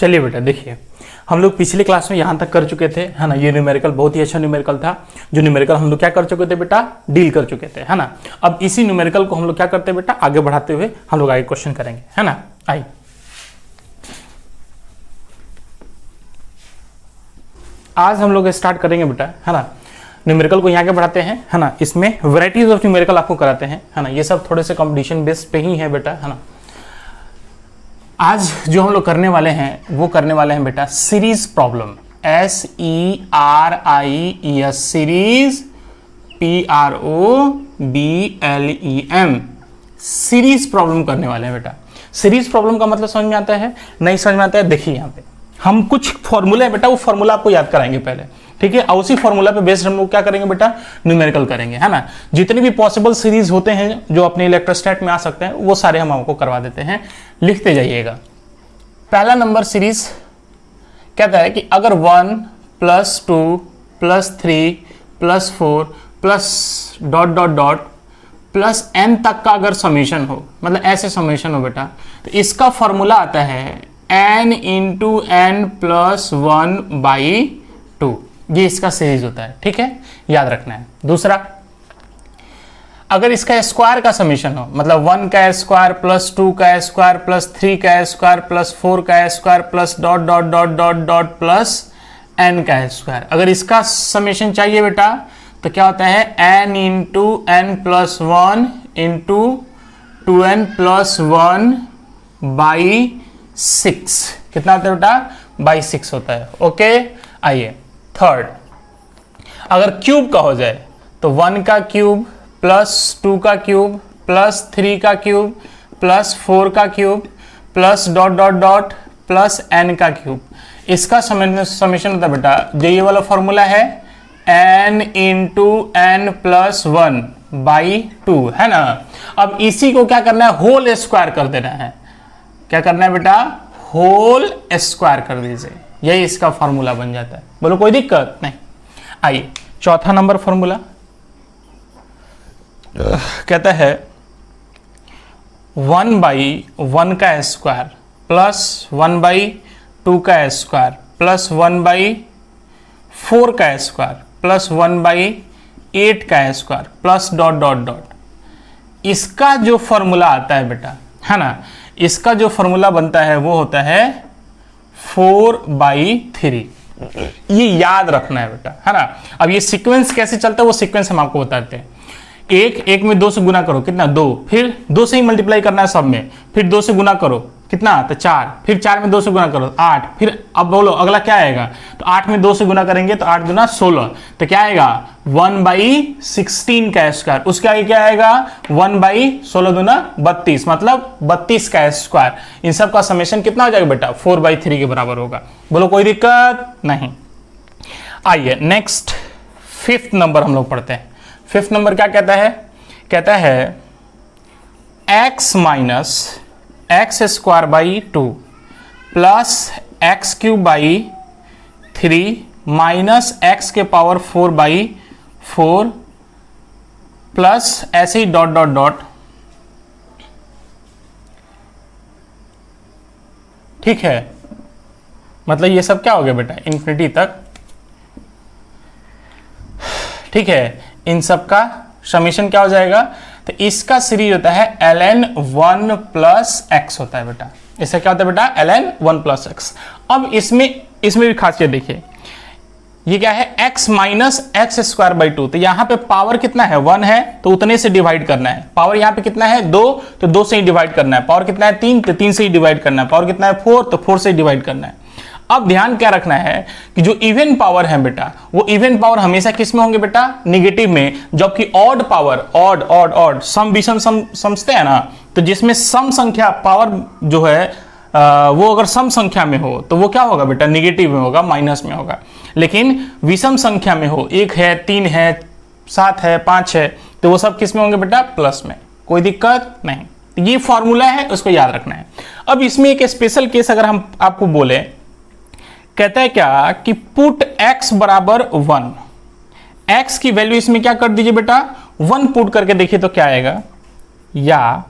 चलिए बेटा देखिए, हम लोग पिछले क्लास में यहाँ तक कर चुके थे, है ना। ये न्यूमेरिकल बहुत ही अच्छा न्यूमेरिकल था, जो न्यूमेरिकल हम लोग क्या कर चुके थे बेटा, डील कर चुके थे, है ना। अब इसी न्यूमेरिकल को हम लोग क्या करते हैं बेटा, आगे बढ़ाते हुए हम लोग आगे क्वेश्चन करेंगे, है ना। आइए आज हम लोग स्टार्ट करेंगे बेटा, है ना। न्यूमेरिकल को यहाँ के बढ़ाते हैं, है ना। इसमें वैरायटीज ऑफ न्यूमेरिकल आपको कराते हैं, है ना। ये सब थोड़े से कंपटीशन बेस्ड पे ही है बेटा, है ना। आज जो हम लोग करने वाले हैं वो करने वाले हैं बेटा series problem, SERIES series, PROBLEM series problem करने वाले हैं बेटा। सीरीज प्रॉब्लम का मतलब समझ में आता है, नहीं समझ में आता है, देखिए यहाँ पे हम कुछ फॉर्मूला है बेटा, वो फॉर्मूला आपको याद कराएंगे पहले, ठीक है। और उसी फॉर्मूला पे बेस्ड हम लोग क्या करेंगे बेटा, न्यूमेरिकल करेंगे, है ना। जितने भी पॉसिबल सीरीज होते हैं जो अपने इलेक्ट्रोस्टैट में आ सकते हैं, वो सारे हम आपको करवा देते हैं, लिखते जाइएगा। पहला नंबर सीरीज कहता है कि अगर 1 + 2 + 3 + 4 + ... n तक का अगर समीशन हो, मतलब ऐसे समीशन हो बेटा, तो इसका फॉर्मूला आता है n × n + 1/2। ये इसका सीरीज होता है, ठीक है, याद रखना है। दूसरा, अगर इसका स्क्वायर का समीशन हो, मतलब 1 का स्क्वायर + 2 का स्क्वायर + 3 का स्क्वायर + 4 का स्क्वायर + ... n का स्क्वायर, अगर इसका समीशन चाहिए बेटा तो क्या होता है n × n + 1 × 2n + 1/6। कितना होता है बेटा, 6 होता है, ओके। आइए थर्ड, अगर क्यूब का हो जाए तो 1 का क्यूब + 2 का क्यूब + 3 का क्यूब + 4 का क्यूब + ... n का क्यूब, इसका समीशन होता है बेटा, जो ये वाला फॉर्मूला है n × n + 1/2, है ना। अब इसी को क्या करना है, होल स्क्वायर कर देना है। क्या करना है बेटा, होल स्क्वायर कर दीजिए, यही इसका फॉर्मूला बन जाता है। बोलो कोई दिक्कत नहीं। आइए चौथा नंबर फॉर्मूला कहता है 1/1 का स्क्वायर + 1/2 का स्क्वायर + 1/4 का स्क्वायर + 1/8 का स्क्वायर + ... इसका जो फॉर्मूला आता है बेटा, है ना, इसका जो फॉर्मूला बनता है वो होता है 4/3। ये याद रखना है बेटा, है ना। अब ये सीक्वेंस कैसे चलता है वो सीक्वेंस हम आपको बताते हैं। एक में 2 से गुना करो, कितना 2, फिर 2 से ही मल्टीप्लाई करना है सब में, फिर 2 से गुना करो, कितना, तो 4, फिर 4 में 2 से गुना करो 8, फिर अब बोलो अगला क्या आएगा, तो 8 में 2 से गुना करेंगे तो 8 दूना 16, तो क्या आएगा 1/16 का स्क्वायर। उसके आगे क्या आएगा 1/16 दूना 32, मतलब 32 का स्क्वायर। इन सब का समेशन कितना हो जाएगा बेटा, 4/3 के बराबर होगा। बोलो कोई दिक्कत नहीं। आइए नेक्स्ट 5th नंबर हम लोग पढ़ते हैं। 5th नंबर क्या कहता है, कहता है x - x² + x³ - x⁴/4 plus ऐसे ही ... ठीक है, मतलब ये सब क्या हो गया बेटा, इन्फिनिटी तक, ठीक है। इन सब का समीशन क्या हो जाएगा, तो इसका सीरीज होता है ln 1 + x होता है बेटा। इसका क्या होता है बेटा, ln 1 + x। अब इसमें भी खासियत देखिए, ये क्या है x - x²/2, तो यहाँ पे पावर कितना है 1 है तो उतने से डिवाइड करना है। पावर यहाँ पे कितना है 2, तो 2 से ही डिवाइड करना है। पावर कितना है 3, तो 3 से ही डिवाइड करना है। पावर कितना है 4, तो 4 से ही डिवाइड करना है। अब ध्यान क्या रखना है कि जो इवन पावर है बेटा, वो इवन पावर हमेशा किस में होंगे बेटा, निगेटिव में। जबकि ऑड पावर, ऑड सम विषम समझते हैं ना, तो जिसमें सम संख्या पावर जो है वो अगर सम संख्या में हो तो वो क्या होगा बेटा, निगेटिव में होगा, माइनस में होगा। लेकिन विषम संख्या में हो, 1 है 3 है 7 है 5 है, तो वो सब किस में होंगे बेटा, प्लस में। कोई दिक्कत नहीं, ये फॉर्मूला है, उसको याद रखना है। अब इसमें एक स्पेशल केस अगर हम आपको बोले, कहता है क्या कि पुट x = 1, x की वैल्यू इसमें क्या कर दीजिए बेटा, 1 पुट करके देखिए तो क्या आएगा, या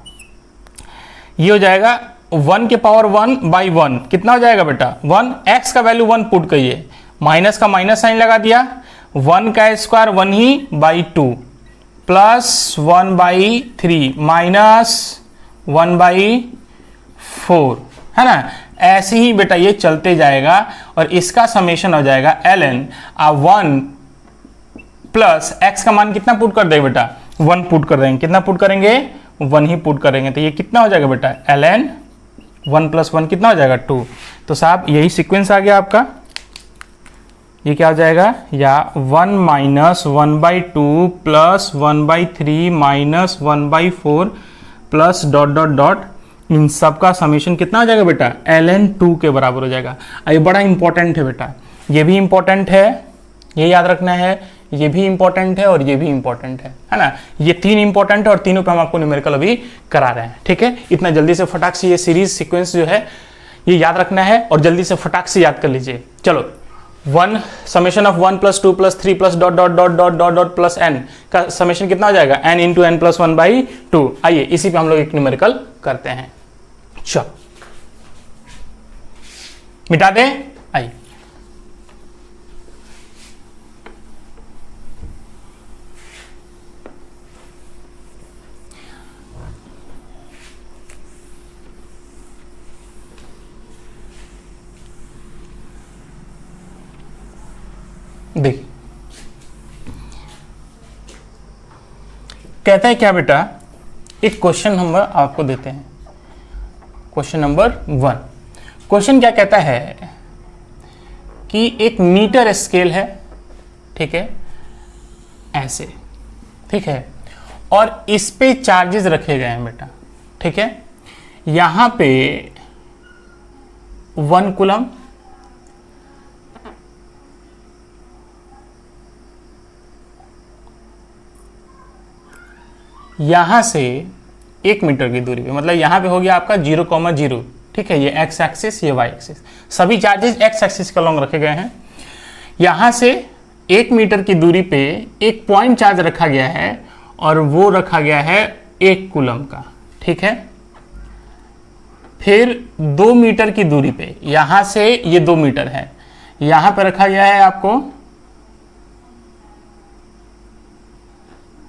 ये हो जाएगा 1 के पावर 1 बाई 1 कितना हो जाएगा बेटा 1, x का वैल्यू 1 पुट करिए, माइनस का माइनस साइन लगा दिया, 1 का square 1 he by 2 plus 1 by 3 minus 1 by 4, है ना। ऐसे ही बेटा ये चलते जाएगा और इसका समेशन हो जाएगा ln 1 प्लस x का मान कितना पुट कर देंगे बेटा 1 पुट कर देंगे, कितना पुट करेंगे 1 ही पुट करेंगे, तो ये कितना हो जाएगा बेटा ln 1 प्लस 1 कितना हो जाएगा 2। तो साहब यही सीक्वेंस आ गया आपका, ये क्या हो जाएगा या 1 minus 1 by 2 plus 1 by 3 minus 1 by 4 plus dot dot dot, इन सब का समेशन कितना हो जाएगा बेटा ln 2 के बराबर हो जाएगा। ये बड़ा इंपॉर्टेंट है बेटा, ये भी इंपॉर्टेंट है, ये याद रखना है, ये भी इंपॉर्टेंट है और ये भी इंपॉर्टेंट है ना। ये 3 इंपॉर्टेंट है और तीनों पे हम आपको न्यूमेरिकल अभी करा रहे हैं, ठीक है। इतना जल्दी से फटाक से ये सीरीज सीक्वेंस जो है ये याद रखना है और जल्दी से फटाक से याद कर लीजिए। चलो 1 summation of 1 plus 2 plus 3 plus dot dot dot dot dot dot plus n का समेशन कितना हो जाएगा n into n plus 1 by 2। आइए इसी पे हम लोग एक न्यूमेरिकल करते हैं, चलो मिटा दे। आइए देखिए कहता है क्या बेटा, एक क्वेश्चन नंबर आपको देते हैं, क्वेश्चन नंबर 1। क्वेश्चन क्या कहता है कि एक मीटर स्केल है, ठीक है, ऐसे, ठीक है, और इस पे चार्जेस रखे गए हैं बेटा, ठीक है। यहां पे 1 कूलम, यहां से 1 मीटर की दूरी पे, मतलब यहां पे हो गया आपका 0,0, ठीक है, ये x एक्सिस ये y एक्सिस, सभी चार्जेस x एक्सिस के लॉन्ग रखे गए हैं। यहां से 1 मीटर की दूरी पे एक पॉइंट चार्ज रखा गया है और वो रखा गया है 1 कूलम का, ठीक है। फिर 2 मीटर की दूरी पे, यहां से ये 2 मीटर है, यहां पे रखा गया है आपको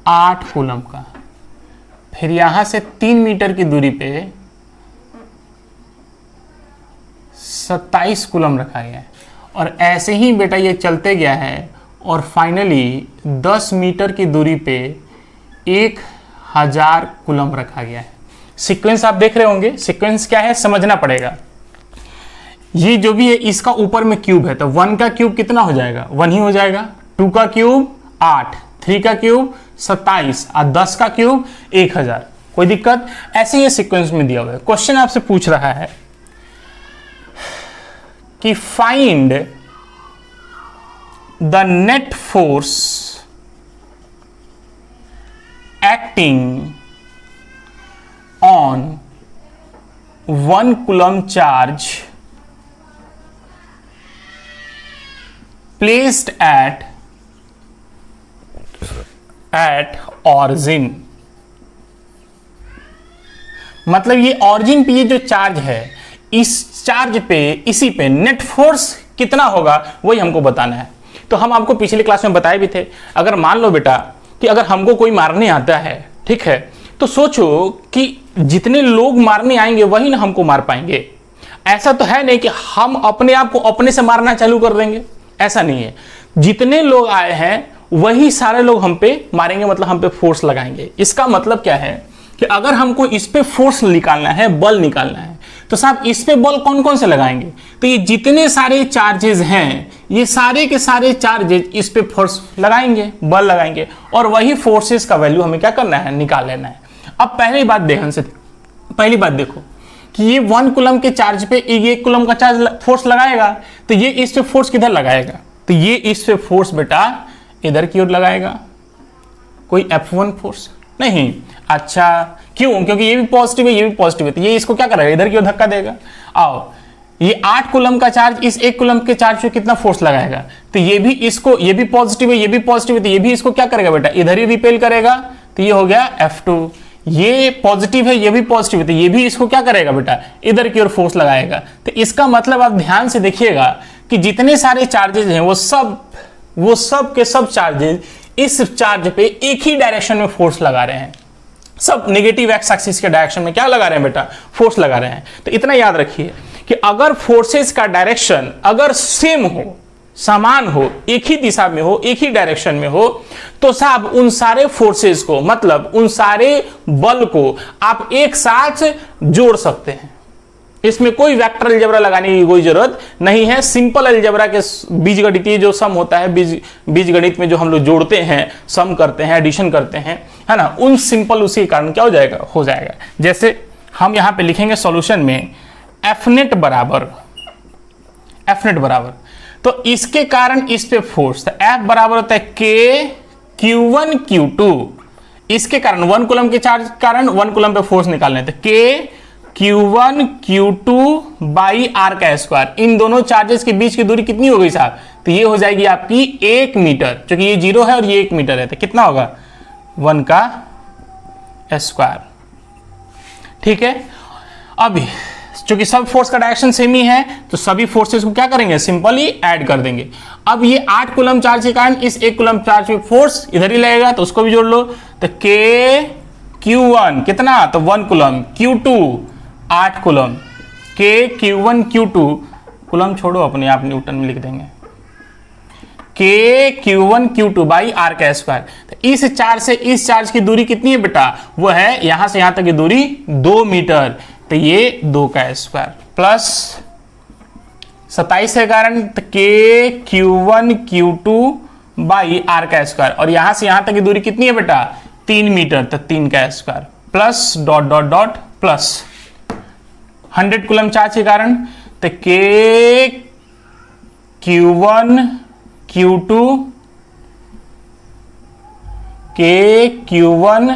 8 कूलम का। फिर यहां से 3 मीटर की दूरी पे 27 कूलम रखा गया है और ऐसे ही बेटा ये चलते गया है और फाइनली 10 मीटर की दूरी पे 1000 कूलम रखा गया है। सीक्वेंस आप देख रहे होंगे, सीक्वेंस क्या है समझना पड़ेगा। ये जो भी है इसका ऊपर में क्यूब है, तो 1 का क्यूब कितना हो जाएगा 1 ही हो जाएगा, 2 का क्यूब 8, 3 का क्यूब 27 और 10 का क्यूब 1000। कोई दिक्कत? ऐसे ही सीक्वेंस में दिया हुआ है। क्वेश्चन आपसे पूछ रहा है कि find the net force acting on 1 coulomb charge placed at origin. मतलब ये ऑरिजिन पे ये जो चार्ज है, इस चार्ज पे, इसी पे नेट फोर्स कितना होगा वही हमको बताना है। तो हम आपको पिछली क्लास में बताए भी थे, अगर मान लो बेटा कि अगर हमको कोई मारने आता है, ठीक है, तो सोचो कि जितने लोग मारने आएंगे वही ना हमको मार पाएंगे। ऐसा तो है नहीं कि हम अपने आप को अपने से मारना चालू कर देंगे, ऐसा नहीं है। जितने लोग आए हैं वही सारे लोग हम पे मारेंगे, मतलब हम पे फोर्स लगाएंगे। इसका मतलब क्या है कि अगर हमको इस पे फोर्स निकालना है, बल निकालना है, तो साहब इस पे बल कौन कौन से लगाएंगे? तो ये जितने सारे चार्जेस हैं, ये सारे के सारे चार्जेस इस पे फोर्स लगाएंगे, बल लगाएंगे, और वही फोर्सेस का वैल्यू हमें क्या करना है, निकाल लेना है। अब पहली बात ध्यान से, पहली बात देखो कि ये 1 कूलम के चार्ज पे ये 1 कूलम का चार्ज फोर्स लगाएगा, तो ये इस पे फोर्स किधर लगाएगा? तो ये इस पे फोर्स बेटा इधर की ओर लगाएगा। कोई F1 फोर्स नहीं। अच्छा क्यों? क्योंकि ये भी पॉजिटिव है, ये भी पॉजिटिव है, तो ये इसको क्या करेगा, इधर की ओर धक्का देगा। आओ, ये 8 कूलम का चार्ज इस 1 कूलम के चार्ज पे कितना फोर्स लगाएगा? तो ये भी इसको, ये भी पॉजिटिव है, ये भी पॉजिटिव है, तो ये भी इसको क्या करेगा बेटा, इधर ही रिपेल करेगा। तो ये हो गया F2, ये पॉजिटिव है, ये भी पॉजिटिव है, तो ये भी इसको क्या करेगा बेटा, इधर की ओर फोर्स लगाएगा। तो इसका मतलब आप ध्यान से देखिएगा कि जितने सारे चार्जेज हैं वो सब के सब चार्जेज इस चार्ज पे एक ही डायरेक्शन में फोर्स लगा रहे हैं। सब नेगेटिव एक्स एक्सिस के डायरेक्शन में क्या लगा रहे हैं बेटा, फोर्स लगा रहे हैं। तो इतना याद रखिए कि अगर फोर्सेस का डायरेक्शन अगर सेम हो, समान हो, एक ही दिशा में हो, एक ही डायरेक्शन में हो, तो साहब उन सारे फोर्सेस को, मतलब उन सारे बल को आप एक साथ जोड़ सकते हैं। इसमें कोई वेक्टर अलजेब्रा लगाने की कोई जरूरत नहीं है। सिंपल अलजेब्रा के बीजगणितीय जो सम होता है, बीजगणित में जो हम लोग जोड़ते हैं, सम करते हैं, एडिशन करते हैं, है ना, उन सिंपल उसी कारण क्या हो जाएगा। जैसे हम यहां पे लिखेंगे सॉल्यूशन में एफ नेट बराबर, तो इसके कारण इस पे फोर्स, तो एफ बराबर होता है के Q1 Q2, इसके कारण 1 कूलम के चार्ज कारण 1 कूलम पे फोर्स निकालने, तो के Q1 Q2 बाई आर का स्क्वायर। इन दोनों चार्जेस के बीच की दूरी कितनी हो गई साहब, तो ये हो जाएगी आपकी 1 मीटर, क्योंकि ये 0 है और ये 1 मीटर है, तो कितना होगा 1 का स्क्वायर। ठीक है, अभी चूंकि सब फोर्स का डायरेक्शन सेम ही है तो सभी फोर्सेस को क्या करेंगे, सिंपली ऐड कर देंगे। अब ये 8 कूलम चार्ज के कारण इस 1 कूलम चार्ज पे फोर्स इधर ही लगेगा, तो उसको भी जोड़ लो। तो के Q1 कितना, तो 1 कूलम, Q2 8 कूलम, के Q1 Q2, कूलम छोड़ो अपने आप न्यूटन में लिख देंगे, के Q1 Q2 बाई आर का स्क्वायर। तो इस चार्ज से इस चार्ज की दूरी कितनी है बेटा, वो है यहां से यहां तक की दूरी 2 मीटर, तो ये 2 का स्क्वायर प्लस 27 के कारण तो के Q1 Q2 बाई आर का स्क्वायर, और यहां से यहां तक की दूरी कितनी है बेटा 3 मीटर, तो 3 का square plus dot dot dot plus 100 coulomb charge के कारण तो के Q1 Q2 के Q1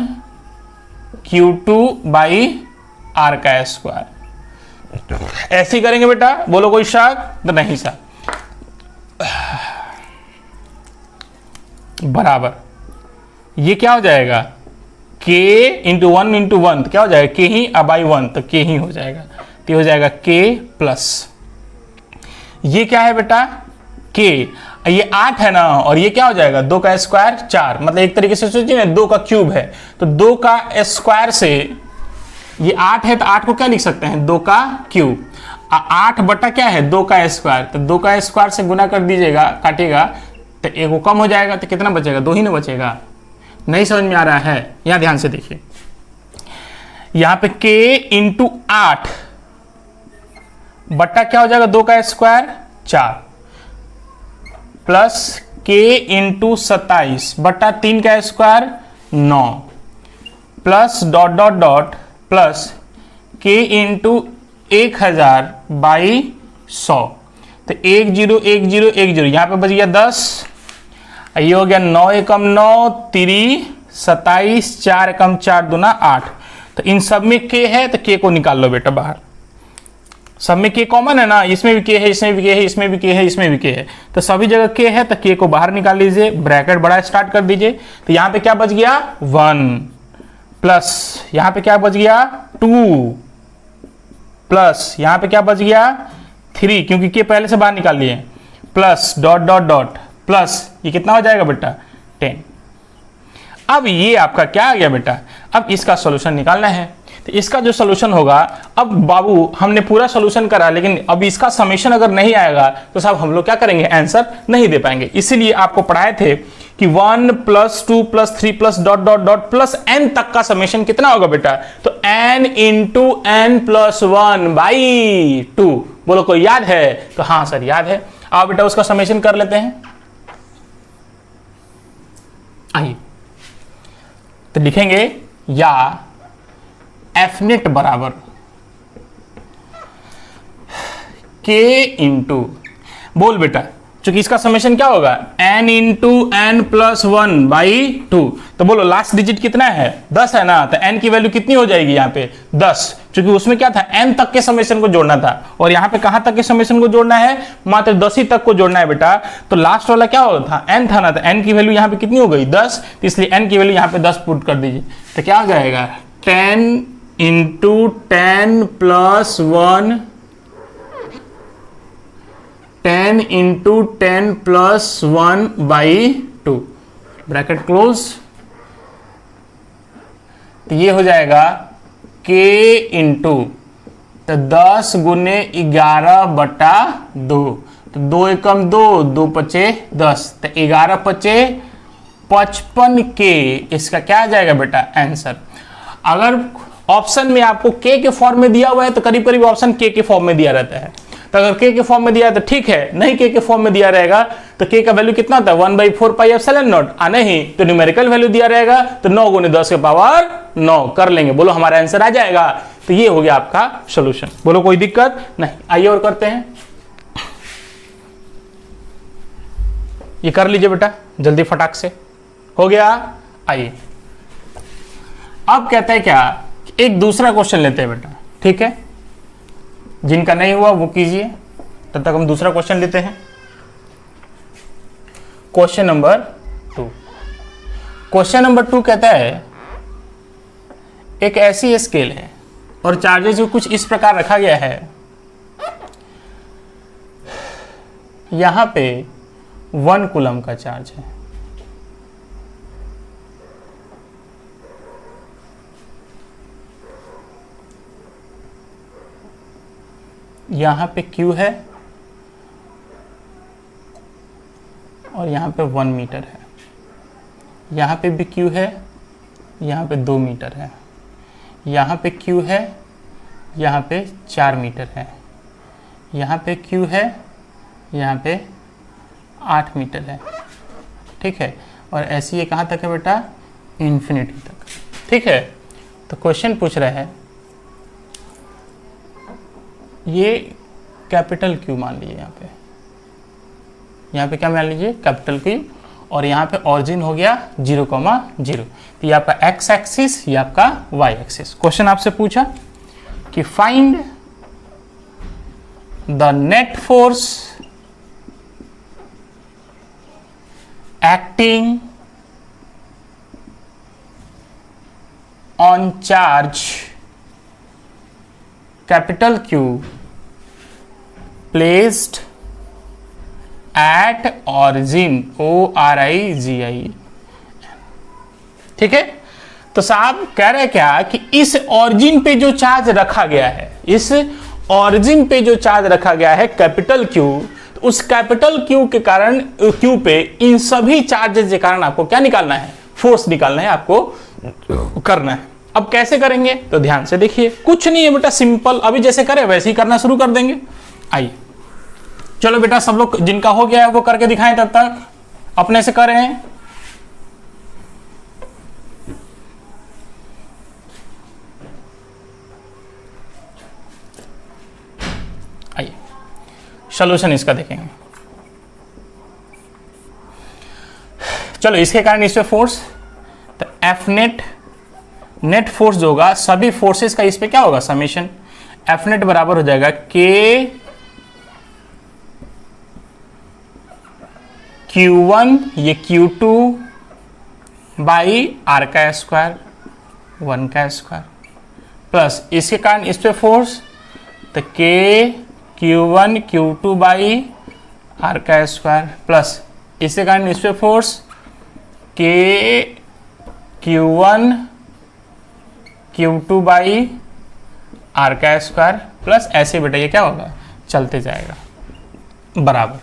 Q2 बाई आर का स्क्वायर। ऐसे ही करेंगे बेटा, बोलो कोई शक तो नहीं सर, बराबर ये क्या हो जाएगा k इंटू 1 इंटू 1, तो क्या हो जाएगा k ही बाई 1, तो k ही हो जाएगा, तो हो जाएगा k प्लस ये क्या है बेटा k, ये 8 है ना, और ये क्या हो जाएगा 2 का स्क्वायर 4, मतलब एक तरीके से सोचिए ना 2 का क्यूब है, तो 2 का स्क्वायर से ये 8 है, तो 8 को क्या लिख सकते हैं 2 का क्यूब, 8 बटा क्या है 2 का स्क्वायर, तो 2 का स्क्वायर से गुना कर दीजिएगा, काटिएगा तो एक को कम हो जाएगा, तो कितना बचेगा 2 ही ना बचेगा। नहीं समझ में आ रहा है, यहां ध्यान से देखिए, यहां पे k इंटू 8 बट्टा क्या हो जाएगा 2 का स्क्वायर 4 प्लस k इंटू 27 बट्टा 3 का square 9 plus dot dot dot plus k into 1000 by 100, तो 1 0 1 0 1 0, यहां पे बच गया 10, ये हो गया 9 एकम 9 3 27 4 एकम 4 दूना 8, तो इन सब में k है, तो k को निकाल लो बेटा बाहर, सब में k कॉमन है ना, इसमें भी k है, इसमें भी k है, इसमें भी k है, इसमें भी k है, तो सभी जगह k है, तो k को बाहर निकाल लीजिए, ब्रैकेट बड़ा स्टार्ट कर दीजिए, तो यहां पे क्या बच गया 1 प्लस यहां पे क्या बच गया 2 प्लस यहां पे क्या बच गया 3, क्योंकि k पहले से बाहर निकाल लिए, plus dot dot dot plus ये कितना हो जाएगा बेटा 10। अब ये आपका क्या आ गया बेटा, अब इसका सॉल्यूशन निकालना है, तो इसका जो सॉल्यूशन होगा, अब बाबू हमने पूरा सॉल्यूशन करा, लेकिन अब इसका समेशन अगर नहीं आएगा तो साहब हम लोग क्या करेंगे, आंसर नहीं दे पाएंगे। इसीलिए आपको पढ़ाए थे कि 1 plus 2 plus 3 plus dot dot dot plus n तक का समेशन कितना होगा बेटा, तो n into n plus 1 by 2, बोलो कोई याद है, तो हाँ सर याद है, आओ बेटा उसका समेशन कर लेते हैं। आइए तो लिखेंगे या एफ नेट बराबर k इंटू, बोल बेटा चूंकि इसका समेशन क्या होगा n into n plus 1 by 2, तो बोलो लास्ट डिजिट कितना है 10 है ना, तो n की वैल्यू कितनी हो जाएगी यहाँ पे 10, क्योंकि उसमें क्या था n तक के समेशन को जोड़ना था, और यहाँ पे कहां तक के समेशन को जोड़ना है, मात्र 10 ही तक को जोड़ना है बेटा, तो लास्ट वाला क्या हो था n था ना, तो n की वैल्यू यहाँ पे कितनी हो गई 10, तो इसलिए n की वैल्यू यहाँ पे 10 पुट कर दीजिए, तो क्या हो जाएगा 10 into 10 plus 1, 10 into 10 plus 1 by 2, bracket close. तो ये हो जाएगा k इंटू, तो 10 गुने 11 बटा 2, तो 2 एकम 2, 2 पचे 10, तो 11 पचे 55 के, इसका क्या आ जाएगा बेटा आंसर। अगर ऑप्शन में आपको k के फॉर्म में दिया हुआ है तो करीब करीब ऑप्शन k के फॉर्म में दिया रहता है, तो अगर k के फॉर्म में दिया है तो ठीक है, नहीं k के फॉर्म में दिया रहेगा तो k का वैल्यू कितना होता है 1/4 पाई एप्सिलॉन नॉट, नहीं तो न्यूमेरिकल वैल्यू दिया रहेगा तो 9 गुने 10 के पावर 9 कर लेंगे, बोलो हमारा आंसर आ जाएगा। तो ये हो गया आपका सॉल्यूशन, बोलो कोई दिक्कत नहीं। आइए और करते हैं, ये कर लीजिए बेटा जल्दी फटाक से, हो गया। आइए अब कहते हैं क्या, एक दूसरा क्वेश्चन लेते हैं बेटा, ठीक है, जिनका नहीं हुआ वो कीजिए, तब तक हम दूसरा क्वेश्चन लेते हैं। क्वेश्चन नंबर 2, क्वेश्चन नंबर 2 कहता है एक ऐसी स्केल है और चार्जेस को कुछ इस प्रकार रखा गया है, यहां पे 1 कूलम का चार्ज है, यहां पे Q है और यहां पे 1 मीटर है, यहां पे भी Q है, यहां पे 2 मीटर है, यहाँ पे Q है, यहाँ पे 4 मीटर है, यहाँ पे Q है, यहाँ पे 8 मीटर है, ठीक है, और ऐसे ये कहाँ तक है बेटा, इन्फिनिटी तक, ठीक है। तो क्वेश्चन पूछ रहा है, ये कैपिटल Q मान लीजिए, यहाँ पे क्या मान लीजिए कैपिटल Q, और यहाँ पे ऑरिजिन हो गया 0,0, तो ये आपका x एक्सिस, ये आपका y एक्सिस। क्वेश्चन आपसे पूछा कि find the net force acting on charge capital Q placed at origin, ORIGIN, ठीक है। तो साहब कह रहे हैं क्या कि इस ऑरिजिन पे जो चार्ज रखा गया है, इस ऑरिजिन पे जो चार्ज रखा गया है कैपिटल Q, तो उस कैपिटल Q के कारण, Q पे इन सभी चार्जेस के कारण आपको क्या निकालना है, फोर्स निकालना है, आपको करना है। अब कैसे करेंगे तो ध्यान से देखिए, कुछ नहीं है बेटा, सिंपल, अभी जैसे करें वैसे ही करना शुरू कर देंगे। आइए चलो बेटा, सब लोग जिनका हो गया है वो करके दिखाएं, तब तक अपने से करें। आइए सॉल्यूशन इसका देखेंगे। चलो इसके कारण इस पे फोर्स, तो एफ नेट, नेट फोर्स जो होगा सभी फोर्सेस का इस पे क्या होगा समेशन, एफ नेट बराबर हो जाएगा के Q1 ये Q2 बाई R का स्क्वायर, 1 का स्क्वायर, प्लस इसके कारण इस पे फोर्स, तो K Q1 Q2 by R का स्क्वायर, प्लस इसके कारण इस पे force K Q1 Q2 by R का स्क्वायर, प्लस ऐसे बेटा ये क्या होगा चलते जाएगा बराबर।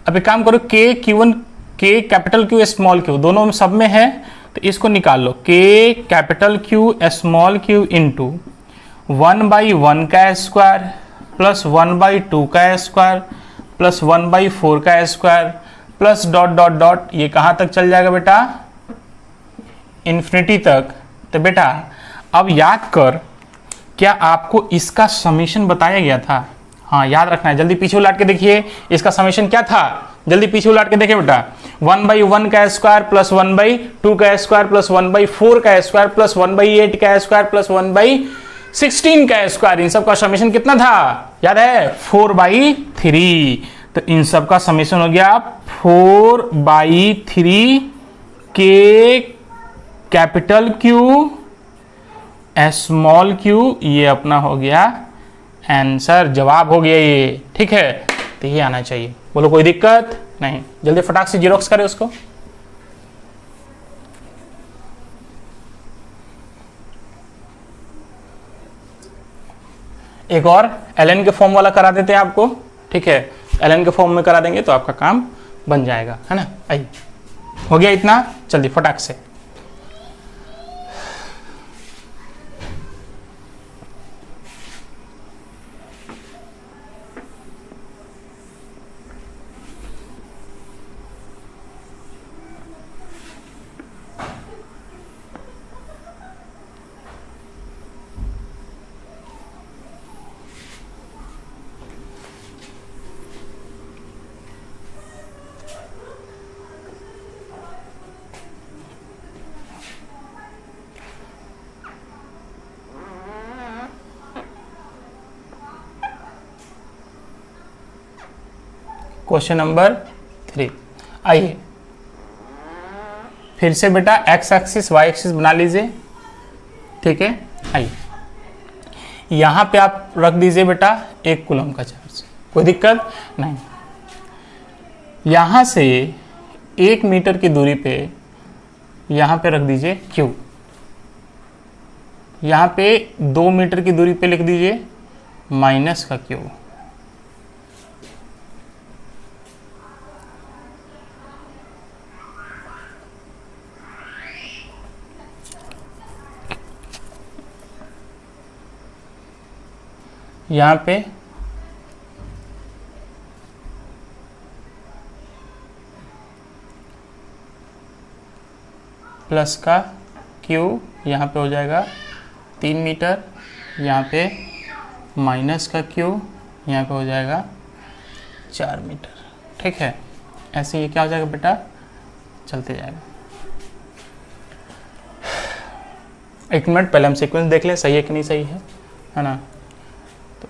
अब एक काम करो, K Q1, K capital Q small Q दोनों सब में है, तो इसको निकाल लो, K capital Q small Q into 1/1 का स्क्वायर प्लस 1/2 का स्क्वायर प्लस 1/4 का square plus dot dot dot, ये कहाँ तक चल जाएगा बेटा इन्फिनिटी तक। तो बेटा अब याद कर, क्या आपको इसका समीशन बताया गया था, हाँ याद रखना है, जल्दी पीछे उलट के देखिए इसका समेशन क्या था, जल्दी पीछे उलट के देखिए बेटा, 1/1 का स्क्वायर प्लस 1/2 का स्क्वायर प्लस 1/4 का स्क्वायर प्लस 1/8 का स्क्वायर प्लस 1/16 का स्क्वायर, इन सब का समेशन कितना था याद है 4/3। तो इन सब का समेशन हो गया 4/3 के कैपिटल Q स्मॉल क्यू, ये अपना हो गया आंसर, जवाब हो गया ये, ठीक है। तो ये आना चाहिए, बोलो कोई दिक्कत नहीं। जल्दी फटाक से जीरोक्स करें उसको। एक और एलन के फॉर्म वाला करा देते हैं आपको, ठीक है। एलन के फॉर्म में करा देंगे तो आपका काम बन जाएगा, है ना। आइए, हो गया इतना, जल्दी फटाक से। क्वेश्चन नंबर 3, आइए फिर से बेटा एक्स एक्सिस वाई एक्सिस बना लीजिए, ठीक है। आइए यहां पे आप रख दीजिए बेटा 1 कूलम का चार्ज, कोई दिक्कत नहीं। यहां से 1 मीटर की दूरी पे यहां पे रख दीजिए Q, यहां पे 2 मीटर की दूरी पे लिख दीजिए माइनस का Q। यहाँ पे प्लस का Q, यहाँ पे हो जाएगा 3 मीटर, यहाँ पे माइनस का Q, यहाँ पे हो जाएगा 4 मीटर, ठीक है। ऐसे ये क्या हो जाएगा बेटा, चलते जाएगा। एक मिनट पहले हम सीक्वेंस देख लें, सही है कि नहीं सही है ना। तो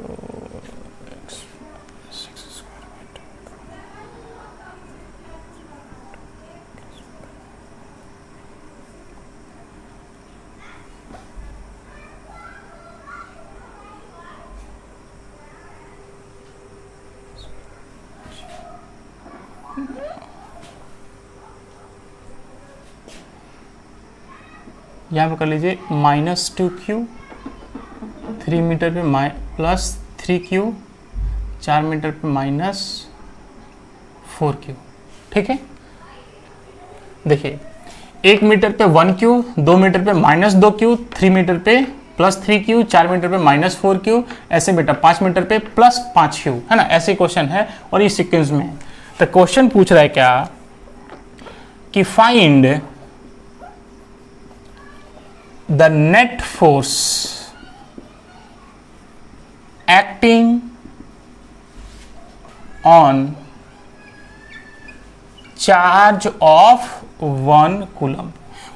यहाँ पे कर लीजिए -2Q, 3 मीटर पे प्लस 3Q, 4 मीटर पे -4Q, ठीक है। देखिए 1 मीटर पे 1Q, 2 मीटर पे -2Q, 3 मीटर पे +3Q, 4 मीटर पे -4Q, ऐसे बेटा 5 मीटर पे +5Q, है ना। ऐसे क्वेश्चन है और ये सीक्वेंस में है। तो क्वेश्चन पूछ रहा है क्या कि find the net force acting on charge of 1 coulomb.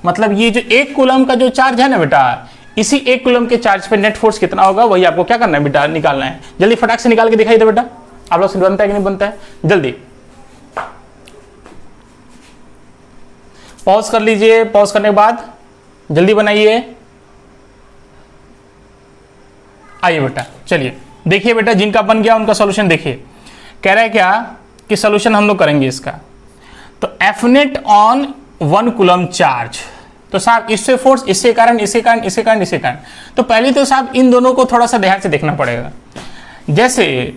मतलब ये जो 1 कूलम का जो चार्ज है ना बेटा, इसी 1 कूलम के चार्ज पे नेट फोर्स कितना होगा, वही आपको क्या करना है बेटा, निकालना है। जल्दी फटाक से निकाल के दिखाई दे बेटा, आप लोग से बनता है कि नहीं बनता है, जल्दी पॉज कर लीजिए। पॉज करने के बाद जल्दी बनाइए। आइए बेटा, चलिए देखिए बेटा, जिनका बन गया उनका सॉल्यूशन देखिए। कह रहा है क्या कि सॉल्यूशन हम लोग करेंगे इसका। तो F net on 1 coulomb charge, तो साहब इससे फोर्स, इससे कारण, इससे कारण, इससे कारण, इससे कारण। तो पहले तो साहब इन दोनों को थोड़ा सा ध्यान से देखना पड़ेगा। जैसे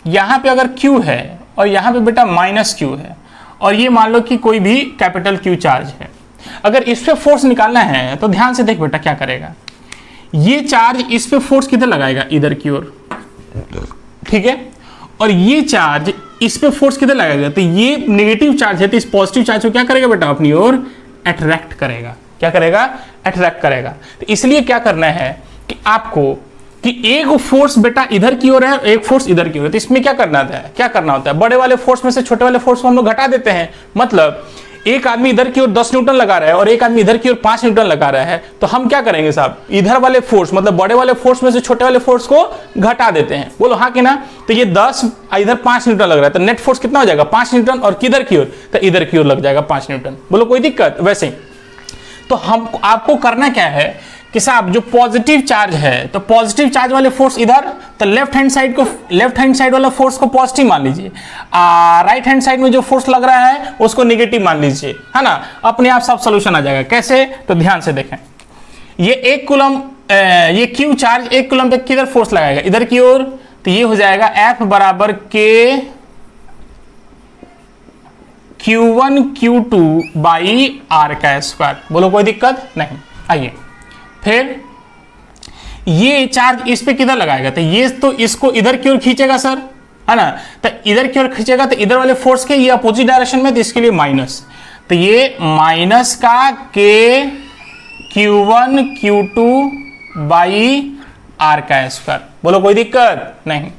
यहां पे अगर Q है और यहां पे बेटा -Q है, और ये मान लो कि कोई भी कैपिटल Q चार्ज है, अगर इस पे फोर्स निकालना है तो ध्यान से देख बेटा क्या करेगा। ये चार्ज इस पे फोर्स किधर लगाएगा, इधर की ओर, ठीक है। और ये चार्ज इस पे फोर्स किधर लगाएगा, तो ये नेगेटिव चार्ज है, तो इस पॉजिटिव चार्ज को क्या करेगा बेटा, अपनी ओर अट्रैक्ट करेगा। क्या करेगा, अट्रैक्ट करेगा। तो इसलिए क्या करना है कि आपको कि एक फोर्स बेटा इधर की ओर है, एक फोर्स इधर की ओर है। तो इसमें क्या करना है, क्या करना होता है, बड़े वाले फोर्स में से छोटे वाले फोर्स को हम लोग घटा देते हैं। मतलब एक आदमी इधर की ओर 10 न्यूटन लगा रहा है और एक आदमी इधर की ओर 5 न्यूटन लगा रहा है, तो हम क्या करेंगे साहब, इधर वाले फोर्स मतलब बड़े वाले फोर्स में से छोटे वाले फोर्स को घटा देते हैं। बोलो हाँ कि ना। तो ये 10 इधर 5 न्यूटन लग रहा है, तो नेट फोर्स कितना हो जाएगा, 5 न्यूटन, और किधर की ओर, तो इधर की ओर लग जाएगा 5 न्यूटन। बोलो कोई दिक्कत। वैसे तो हम आपको करना क्या है कि साहब जो पॉजिटिव चार्ज है, तो पॉजिटिव चार्ज वाले फोर्स इधर, तो लेफ्ट हैंड साइड वाला फोर्स को पॉजिटिव मान लीजिए, राइट हैंड साइड में जो फोर्स लग रहा है उसको नेगेटिव मान लीजिए, है ना। अपने आप सब सोल्यूशन आ जाएगा। कैसे? तो ध्यान से देखें, ये 1 कूलम, ये क्यू चार्ज 1 कूलम पे किधर फोर्स लगाएगा? इधर की ओर। तो ये हो जाएगा F बराबर के Q1 Q2 बाई R का स्क्वायर। बोलो कोई दिक्कत नहीं। आइए फिर ये चार्ज इस पे किधर लगाएगा? तो ये तो इसको इधर की ओर खींचेगा सर, है ना। तो इधर की ओर खींचेगा तो इधर वाले फोर्स के ये अपोजिट डायरेक्शन में, तो इसके लिए माइनस। तो ये माइनस का के Q1 Q2 बाई R का स्क्वायर। बोलो कोई दिक्कत नहीं।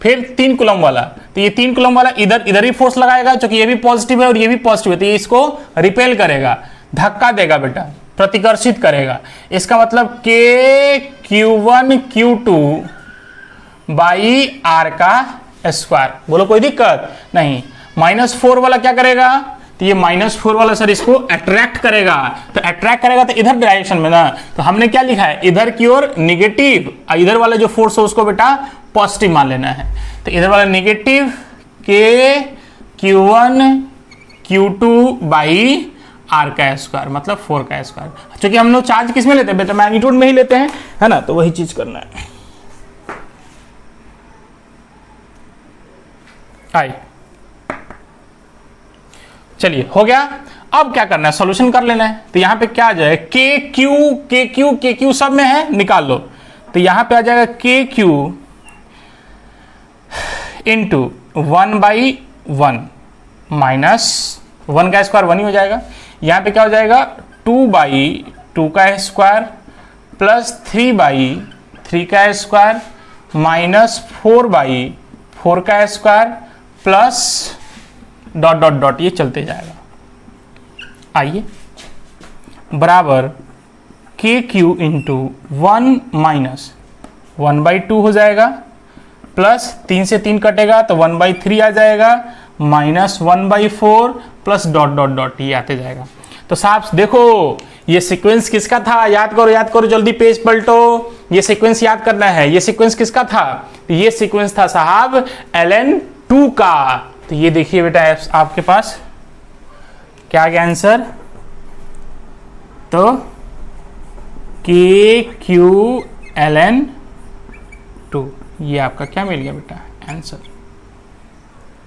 फिर 3 कूलम वाला, तो ये 3 कूलम वाला इधर ही फोर्स लगाएगा, क्योंकि ये भी पॉजिटिव है और ये भी पॉजिटिव है, तो ये इसको रिपेल करेगा, धक्का देगा बेटा, प्रतिकर्षित करेगा। इसका मतलब के Q1 Q2 बाई R का स्क्वायर। बोलो कोई दिक्कत नहीं। -4 वाला क्या करेगा? तो ये -4 वाला सर इसको अट्रैक्ट करेगा, तो अट्रैक्ट करेगा तो इधर डायरेक्शन में ना, तो हमने क्या लिखा है? इधर की ओर निगेटिव, इधर वाला जो फोर्स है उसको बेटा पॉजिटिव मान लेना है। तो इधर वाला निगेटिव के Q1 Q2 बाई R का स्क्वायर, मतलब 4 का स्क्वायर। क्योंकि हम लोग चार्ज किस में लेते हैं बेटा? मैग्नीट्यूड में ही लेते हैं, है ना। तो वही चीज करना है। आई, चलिए हो गया। अब क्या करना है? सॉल्यूशन कर लेना है। तो यहां पे क्या आ जाएगा? के क्यू सब में है, निकाल लो। तो यहां पे आ जाएगा के क्यू इंटू 1/1 माइनस 1 का स्क्वायर 1 ही हो जाएगा। यहां पे क्या हो जाएगा? 2/2 का स्क्वायर प्लस 3/3 का स्क्वायर माइनस 4/4 का square plus dot dot dot, ये चलते जाएगा। आइए बराबर के क्यू इंटू 1 माइनस 1/2 हो जाएगा, प्लस 3 से 3 कटेगा तो 1/3 आ जाएगा, minus 1/4 plus dot dot dot, ये आते जाएगा। तो साहब देखो ये सीक्वेंस किसका था? याद करो जल्दी, पेज पलटो। ये सीक्वेंस याद करना है। ये सीक्वेंस किसका था? ये सीक्वेंस था साहब Ln2 का। तो ये देखिए बेटा आपके पास क्या आ गया आंसर? तो के क्यू Ln2, ये आपका क्या मिल गया बेटा? आंसर।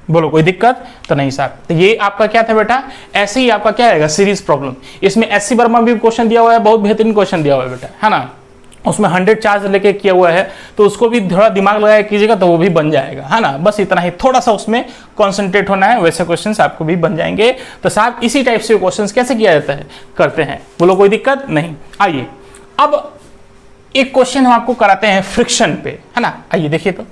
बोलो कोई दिक्कत तो नहीं साहब। तो ये आपका क्या था बेटा? ऐसे ही आपका क्या रहेगा? Series problem. इसमें SC वर्मा भी क्वेश्चन दिया हुआ है, बहुत बेहतरीन क्वेश्चन दिया हुआ है बेटा, है ना। उसमें 100 चार्ज लेके किया हुआ है, तो उसको भी थोड़ा दिमाग लगाया कीजिएगा तो वो भी बन जाएगा, है ना। बस इतना ही, थोड़ा सा उसमें कॉन्सेंट्रेट होना है, वैसे क्वेश्चंस आपको भी बन जाएंगे। तो साहब इसी टाइप से क्वेश्चंस कैसे किया जाता है, करते हैं। बोलो कोई दिक्कत नहीं। आइए अब एक क्वेश्चन हम आपको कराते हैं फ्रिक्शन पे, है ना। आइए देखिए, तो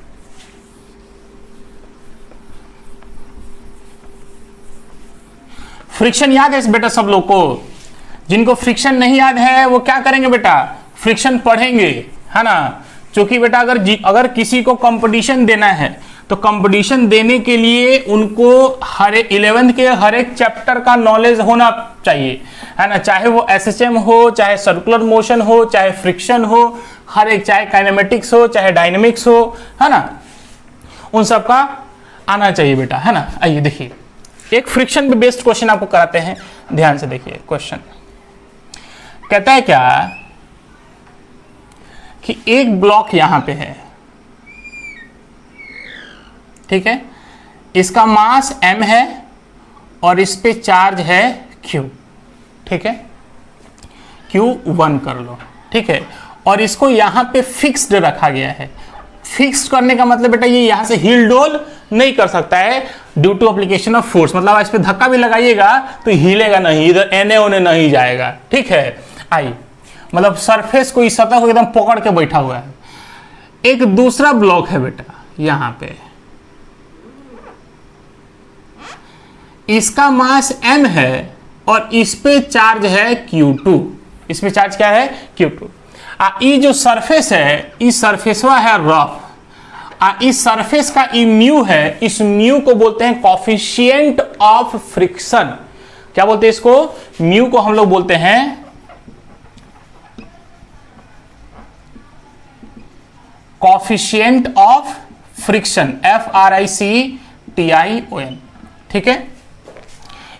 फ्रिक्शन याद है बेटा सब लोग को? जिनको फ्रिक्शन नहीं याद है वो क्या करेंगे बेटा? फ्रिक्शन पढ़ेंगे, है ना। क्योंकि बेटा अगर किसी को कंपटीशन देना है तो कंपटीशन देने के लिए उनको 11th के हर एक चैप्टर का नॉलेज होना चाहिए, है ना। चाहे वो SHM हो, चाहे सर्कुलर मोशन हो, चाहे फ्रिक्शन हो, हर एक, चाहे काइनेमेटिक्स हो, चाहे डायनेमिक्स हो, है ना, उन सब का आना चाहिए बेटा, है ना। आइए देखिए, एक फ्रिक्शन पे बेस्ड क्वेश्चन आपको कराते हैं, ध्यान से देखिए। क्वेश्चन कहता है क्या कि एक ब्लॉक यहां पे है, ठीक है, इसका मास m है और इस पे चार्ज है q, ठीक है, q1 कर लो, ठीक है, और इसको यहां पे फिक्स्ड रखा गया है। फिक्स करने का मतलब बेटा ये यहां से हिल डोल नहीं कर सकता है due to application of force. मतलब इस पे धक्का भी लगाइएगा तो हिलेगा नहीं, इधर एने ओने नहीं जाएगा, ठीक है। आई मतलब सरफेस को, इस सतह को एकदम पकड़ के बैठा हुआ है। एक दूसरा ब्लॉक है बेटा यहां पे, इसका मास m है और इस पे चार्ज है q2। इस पे चार्ज क्या है? q2। ये जो सरफेस है, इस सरफेसवा है रफ, इस सरफेस का ई म्यू है, इस म्यू को बोलते हैं कॉफिशिएंट ऑफ फ्रिक्शन। क्या बोलते हैं इसको? म्यू को हम लोग बोलते हैं कॉफिशिएंट ऑफ फ्रिक्शन, FRICTION, ठीक है।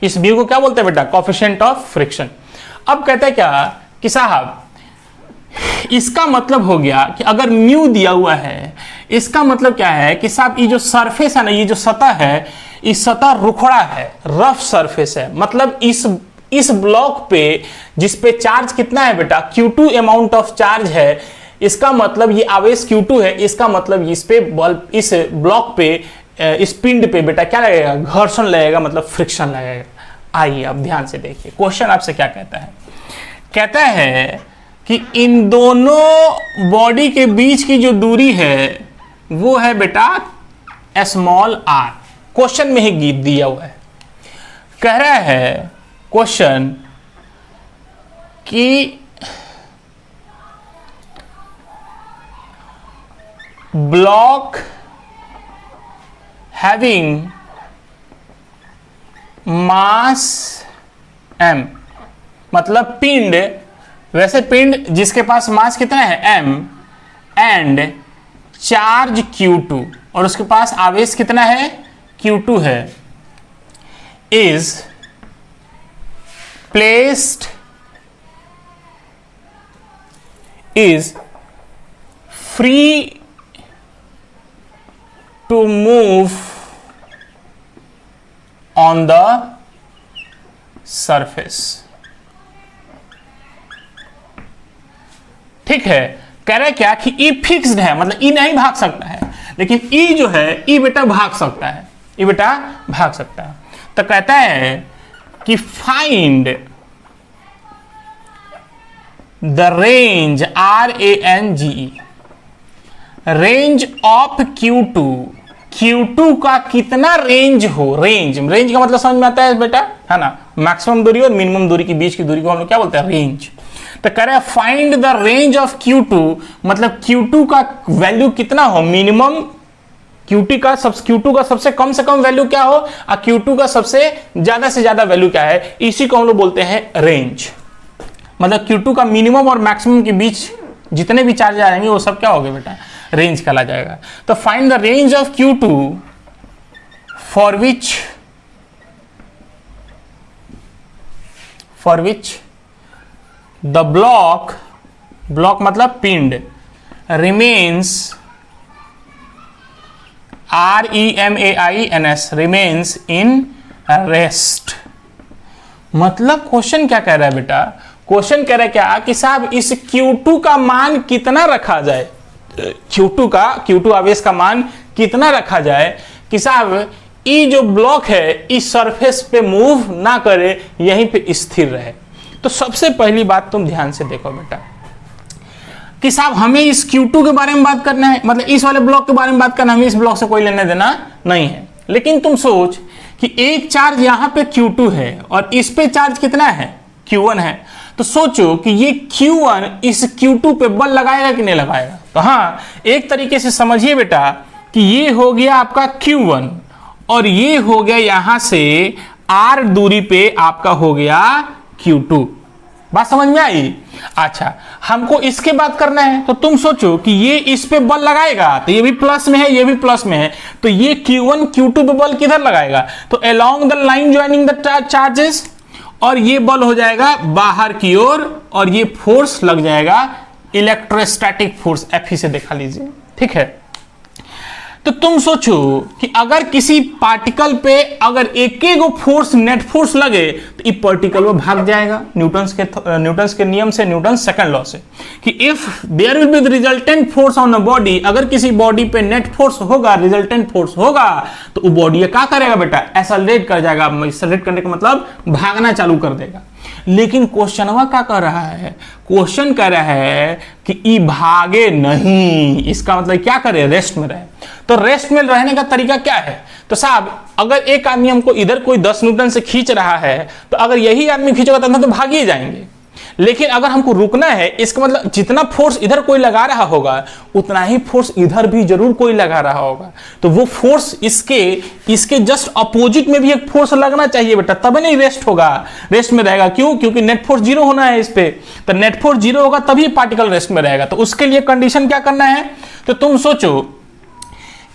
इस बी को क्या बोलते हैं बेटा, कॉफिशिएंट ऑफ फ्रिक्शन। अब कहते हैं क्या कि साहब इसका मतलब हो गया कि अगर म्यू दिया हुआ है, इसका मतलब क्या है कि साहब ये जो सरफेस है ना, ये जो सतह है, इस सतह रुखड़ा है, रफ सरफेस है, मतलब इस ब्लॉक पे जिस पे चार्ज कितना है बेटा, Q2 अमाउंट ऑफ चार्ज है, इसका मतलब ये आवेश Q2 है, इसका मतलब इस पे बल्ब, इस ब्लॉक पे, इस पिंड पे बेटा क्या लगेगा, घर्षण लगेगा, मतलब फ्रिक्शन लगेगा। आइए अब ध्यान से देखिए क्वेश्चन आपसे क्या कहता है। कहता है कि इन दोनों बॉडी के बीच की जो दूरी है वो है बेटा स्मॉल r। क्वेश्चन में ही गीत दिया हुआ है। कह रहा है क्वेश्चन कि ब्लॉक हैविंग मास m, मतलब पिंड, वैसे पिंड जिसके पास मास कितना है m एंड चार्ज Q2 और उसके पास आवेश कितना है Q2 है, is placed, is free to move on the surface. ठीक है, कह रहे क्या कि ई फिक्स्ड है, मतलब ई नहीं भाग सकता है, लेकिन ई जो है ई बेटा भाग सकता है, ई बेटा भाग सकता है। तो कहता है कि find the range RANGE, range of Q2, Q2 का कितना रेंज हो, रेंज, रेंज का मतलब समझ में आता है बेटा, है ना, मैक्सिमम दूरी और मिनिमम दूरी के बीच की दूरी को हम लोग क्या बोलते हैं, रेंज। तो कह रहे हैं find the range of Q2, मतलब Q2 का वैल्यू कितना हो, मिनिमम Q2 का सबसे कम से कम वैल्यू क्या हो और Q2 का सबसे ज्यादा से ज्यादा वैल्यू क्या है, इसी को हम लोग बोलते हैं रेंज। मतलब Q2 का मिनिमम और मैक्सिमम के बीच जितने भी चार्ज आ जाएंगे वो सब क्या हो गए बेटा, रेंज कहला जाएगा। तो find the range of Q2 for which the block मतलब पिंड remains REMAINS remains in rest. मतलब क्वेश्चन क्या कह रहा है बेटा, क्वेश्चन कह रहा है क्या कि साहब इस Q2 का मान कितना रखा जाए, Q2 आवेश का मान कितना रखा जाए कि साहब ये जो ब्लॉक है इस सरफेस पे मूव ना करे, यहीं पे स्थिर रहे। तो सबसे पहली बात तुम ध्यान से देखो बेटा कि साहब हमें इस Q2 के बारे में बात करना है, मतलब इस वाले ब्लॉक के बारे में बात करना, हमें इस ब्लॉक से कोई लेना देना नहीं है। लेकिन तुम सोच कि एक चार्ज यहां पे Q2 है और इस पे चार्ज कितना है, Q1 है। तो सोचो कि ये Q1 इस Q2 पे बल लगाएगा कि नहीं लगाएगा। तो हाँ, एक तरीके से समझिए बेटा कि ये हो गया आपका Q1 और ये हो गया यहां से R दूरी पे आपका हो गया Q2। बात समझ में आई। अच्छा, हमको इसके बात करना है, तो तुम सोचो कि ये इस पे बल लगाएगा, तो ये भी प्लस में है, ये भी प्लस में है, तो ये Q1 Q2 पे बल किधर लगाएगा, तो along the line joining the charges, और ये बल हो जाएगा बाहर की ओर और ये फोर्स लग जाएगा इलेक्ट्रोस्टैटिक फोर्स, Fe से देखा लीजिए। ठीक है, तो तुम सोचो कि अगर किसी पार्टिकल पे अगर एक फोर्स, नेट फोर्स लगे तो ये पार्टिकल वो भाग जाएगा न्यूटन्स के नियम से, न्यूटन सेकंड लॉ से, कि if there will be the resultant force on a body, अगर किसी बॉडी पे नेट फोर्स होगा, रिजल्टेंट फोर्स होगा, तो वो बॉडी क्या करेगा बेटा, एक्सेलरेट कर जाएगा। एक्सेलरेट करने का मतलब भागना चालू कर देगा। लेकिन क्वेश्चनवा क्या कर रहा है, क्वेश्चन कह रहा है कि ई भागे नहीं, इसका मतलब क्या करे, रेस्ट में रहे। तो रेस्ट में रहने का तरीका क्या है, तो साहब अगर एक आदमी हमको इधर कोई 10 न्यूटन से खींच रहा है, तो अगर यही आदमी खींचेगा तो भाग ही जाएंगे। लेकिन अगर हमको रुकना है, इसका मतलब जितना फोर्स इधर कोई लगा रहा होगा उतना ही फोर्स इधर भी जरूर कोई लगा रहा होगा। तो वो फोर्स इसके जस्ट अपोजिट में भी एक फोर्स लगना चाहिए बेटा, तब नहीं रेस्ट होगा, रेस्ट में रहेगा। क्यों? क्योंकि नेट फोर्स जीरो होना है इस पे, तो नेट फोर्स जीरो होगा तभी पार्टिकल रेस्ट में रहेगा। तो उसके लिए कंडीशन क्या करना है, तो तुम सोचो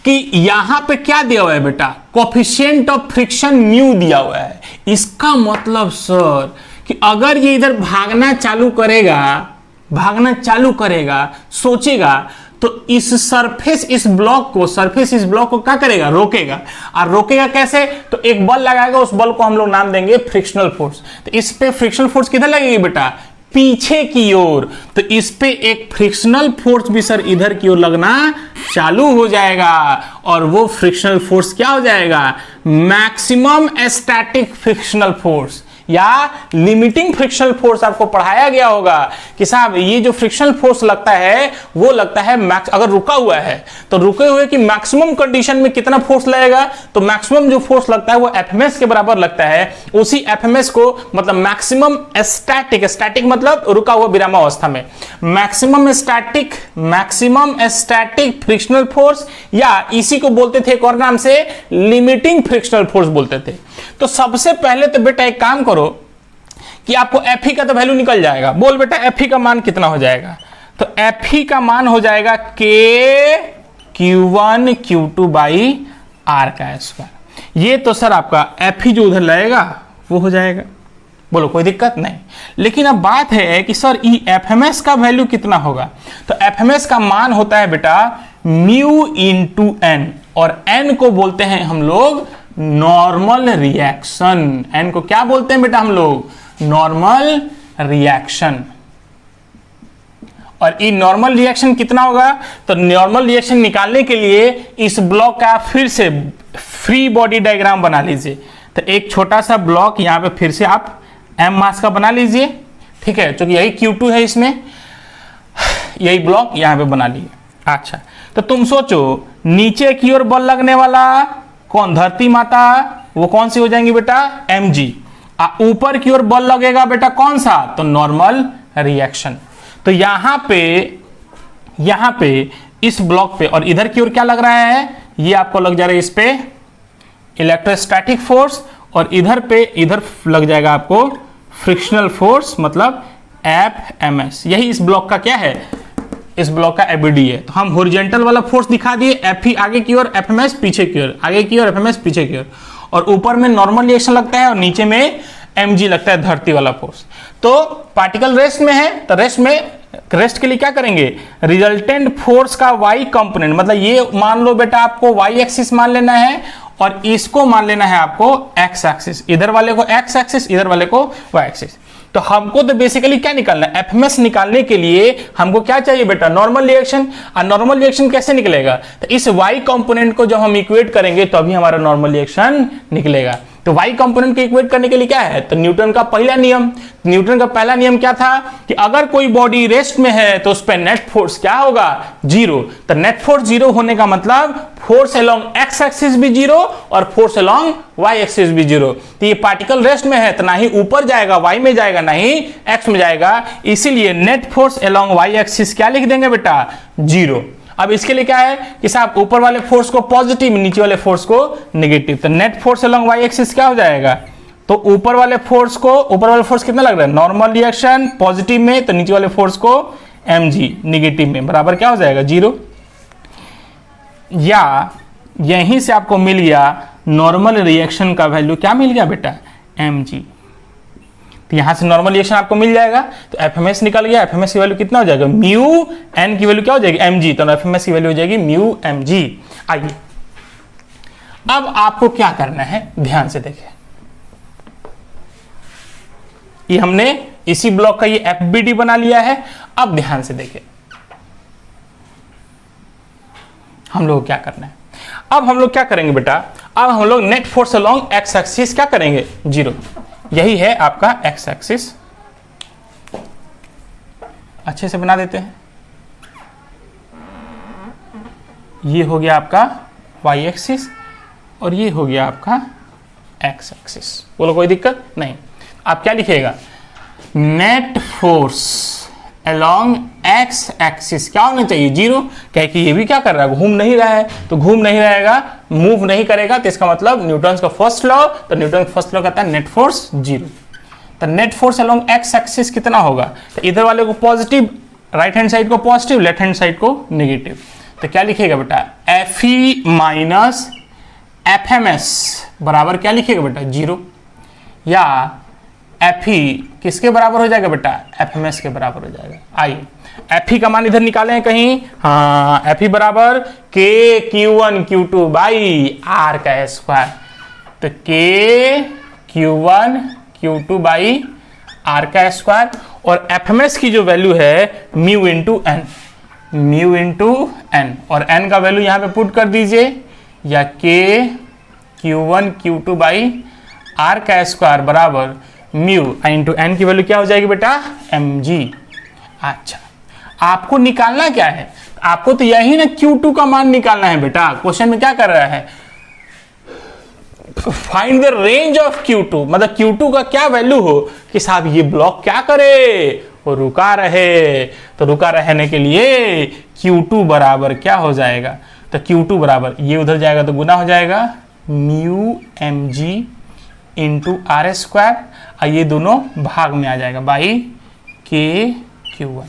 कि यहां पे क्या दिया हुआ है बेटा, कोफिशिएंट ऑफ फ्रिक्शन म्यू दिया हुआ है। इसका मतलब सर कि अगर ये इधर भागना चालू करेगा, सोचेगा, तो इस सरफेस इस ब्लॉक को क्या करेगा, रोकेगा। और रोकेगा कैसे, तो एक बल लगाएगा, उस बल को हम लोग नाम देंगे फ्रिक्शनल फोर्स। तो इस पे फ्रिक्शनल फोर्स किधर लगेगी बेटा, पीछे की ओर। तो इस पे एक फ्रिक्शनल फोर्स भी सर इधर की ओर लगना चालू हो जाएगा, और वो फ्रिक्शनल फोर्स क्या हो जाएगा, मैक्सिमम स्टैटिक फ्रिक्शनल फोर्स या लिमिटिंग फ्रिक्शनल फोर्स। आपको पढ़ाया गया होगा कि साहब ये जो फ्रिक्शनल फोर्स लगता है वो लगता है अगर रुका हुआ है तो रुके हुए की मैक्सिमम कंडीशन में कितना फोर्स लगेगा, तो मैक्सिमम जो फोर्स लगता है वो एफएमएस के बराबर लगता है। उसी एफएमएस को मतलब मैक्सिमम स्टैटिक मतलब रुका हुआ विरामावस्था में मैक्सिमम स्टैटिक फ्रिक्शनल फोर्स, या इसी को बोलते थे एक और नाम से लिमिटिंग फ्रिक्शनल फोर्स बोलते थे। तो सबसे पहले तो बेटा एक काम करो कि आपको Fe का तो वैल्यू निकल जाएगा। बोल बेटा Fe का मान कितना हो जाएगा, तो Fe का मान हो जाएगा K Q1 Q2 by R का स्क्वायर। ये तो सर आपका Fe जो उधर लगेगा वो हो जाएगा, बोलो कोई दिक्कत नहीं। लेकिन अब बात है कि सर एफएमएस का वैल्यू कितना होगा, तो एफएमएस का मान होता है बेटा म्यू इंटू एन, और एन को बोलते हैं हम लोग नॉर्मल रिएक्शन। एन को क्या बोलते हैं बेटा हम लोग, नॉर्मल रिएक्शन। और ये नॉर्मल रिएक्शन कितना होगा, तो नॉर्मल रिएक्शन निकालने के लिए इस ब्लॉक का फिर से फ्री बॉडी डायग्राम बना लीजिए। तो एक छोटा सा ब्लॉक यहां पे फिर से आप एम मास का बना लीजिए, ठीक है, क्योंकि यही Q2 है, इसमें यही ब्लॉक यहां पे बना लिए। अच्छा, तो तुम सोचो नीचे की ओर बल लगने वाला कौन, धरती माता, वो कौन सी हो जाएंगी बेटा, mg। ऊपर की ओर बल लगेगा बेटा कौन सा, तो नॉर्मल रिएक्शन। तो यहां पे इस ब्लॉक पे और इधर की ओर क्या लग रहा है, ये आपको लग जा रहा है इस पे इलेक्ट्रोस्टैटिक फोर्स, और इधर लग जाएगा आपको फ्रिक्शनल फोर्स मतलब एफएमएस। यही इस ब्लॉक का क्या है, इस ब्लॉक का एबीडी है। तो हम हॉरिजॉन्टल वाला फोर्स दिखा दिए, Fe आगे की ओर, एफएमएस पीछे की ओर, आगे की ओर एफएमएस पीछे की ओर, और ऊपर में नॉर्मल रिएक्शन लगता है और नीचे में mg लगता है धरती वाला फोर्स। तो पार्टिकल रेस्ट में है, तो रेस्ट के लिए क्या करेंगे, रिजल्टेंट फोर्स का y कंपोनेंट, मतलब ये मान लो बेटा आपको y एक्सिस मान लेना है और इसको मान लेना है आपको x एक्सिस, इधर वाले को x एक्सिस, इधर वाले को y एक्सिस। तो हमको तो बेसिकली क्या निकालना है, एफएमएस निकालने के लिए हमको क्या चाहिए बेटा, नॉर्मल रिएक्शन। और नॉर्मल रिएक्शन कैसे निकलेगा, तो इस y कंपोनेंट को जब हम इक्वेट करेंगे तो अभी हमारा नॉर्मल रिएक्शन निकलेगा। तो y कंपोनेंट को इक्वेट करने के लिए क्या है, तो न्यूटन का पहला नियम क्या था कि अगर कोई बॉडी रेस्ट में है तो उस पर नेट फोर्स क्या होगा, जीरो। तो नेट फोर्स जीरो होने का मतलब फोर्स अलोंग एक्स एक्सिस भी जीरो और फोर्स अलोंग वाई एक्सिस भी जीरो। तो ये पार्टिकल रेस्ट में है तो ना ही ऊपर जाएगा वाई में जाएगा, ना ही एक्स में जाएगा, इसीलिए net force along Y axis क्या लिख देंगे बेटा, जीरो। अब इसके लिए क्या है कि साहब ऊपर वाले फोर्स को पॉजिटिव, नीचे वाले फोर्स को नेगेटिव। तो net force along Y axis क्या हो जाएगा, तो ऊपर वाले फोर्स कितना लग रहा है, नॉर्मल रिएक्शन पॉजिटिव में, तो नीचे वाले फोर्स को mg नेगेटिव में, बराबर क्या हो जाएगा, जीरो। या यहीं से आपको मिल गया नॉर्मल रिएक्शन का वैल्यू, क्या मिल गया बेटा, mg। तो यहां से नॉर्मल रिएक्शन आपको मिल जाएगा, तो एफएमएस निकल गया। एफएमएस की वैल्यू कितना हो जाएगा, म्यू एन की वैल्यू क्या हो जाएगी, mg। तो एफएमएस की वैल्यू हो जाएगी म्यू mg। आइए अब आपको क्या करना है, ध्यान से देखें। ये हमने इसी ब्लॉक का ये एफबीडी बना लिया है। अब ध्यान से देखें हम लोग क्या करना है। अब हम लोग क्या करेंगे बेटा, अब हम लोग net force along X axis क्या करेंगे, जीरो। यही है आपका एक्स एक्सिस, अच्छे से बना देते हैं। ये हो गया आपका वाई एक्सिस और ये हो गया आपका एक्स एक्सिस। बोलो कोई दिक्कत नहीं। आप क्या लिखिएगा, net force along X axis क्या होना चाहिए, 0। क्या कि ये भी क्या कर रहा है, घूम नहीं रहा है, तो घूम नहीं रहेगा, मूव नहीं करेगा, तो इसका मतलब न्यूटन का फर्स्ट लॉ, तो न्यूटन का फर्स्ट लॉ कहता है नेट फोर्स 0। तो net force along X axis कितना होगा, तो इधर वाले को पॉजिटिव, राइट हैंड साइड को पॉजिटिव, लेफ्ट हैंड साइड को नेगेटिव। तो क्या लिखेगा बेटा, F E minus F M S बराबर क्या लिखेगा बेटा, 0, या एफ ई किसके बराबर हो जाएगा बेटा, एफ एम एस के बराबर हो जाएगा। आइए एफ ई का मान इधर निकालें कहीं, हाँ एफ ई बराबर K Q one Q two by R का स्क्वायर, तो K Q one Q two by R का स्क्वायर, और एफ एम एस की जो वैल्यू है mu into N, mu into N, और एन का वैल्यू यहां पे पुट कर दीजिए, या K Q one Q two by R का स्क्वायर बराबर म्यू इंटू एन की वैल्यू क्या हो जाएगी बेटा, एम जी। अच्छा आपको निकालना क्या है, आपको तो यही ना Q2 का मान निकालना है बेटा। क्वेश्चन में क्या कर रहा है, find the range of Q2, मतलब Q2 का क्या वैल्यू हो कि साहब ये ब्लॉक क्या करे, वो रुका रहे। तो रुका रहने के लिए Q2 बराबर क्या हो जाएगा, तो Q2 बराबर ये उधर जाएगा तो गुना हो जाएगा mu M G into R square, और ये दोनों भाग में आ जाएगा बाई के क्यू वन।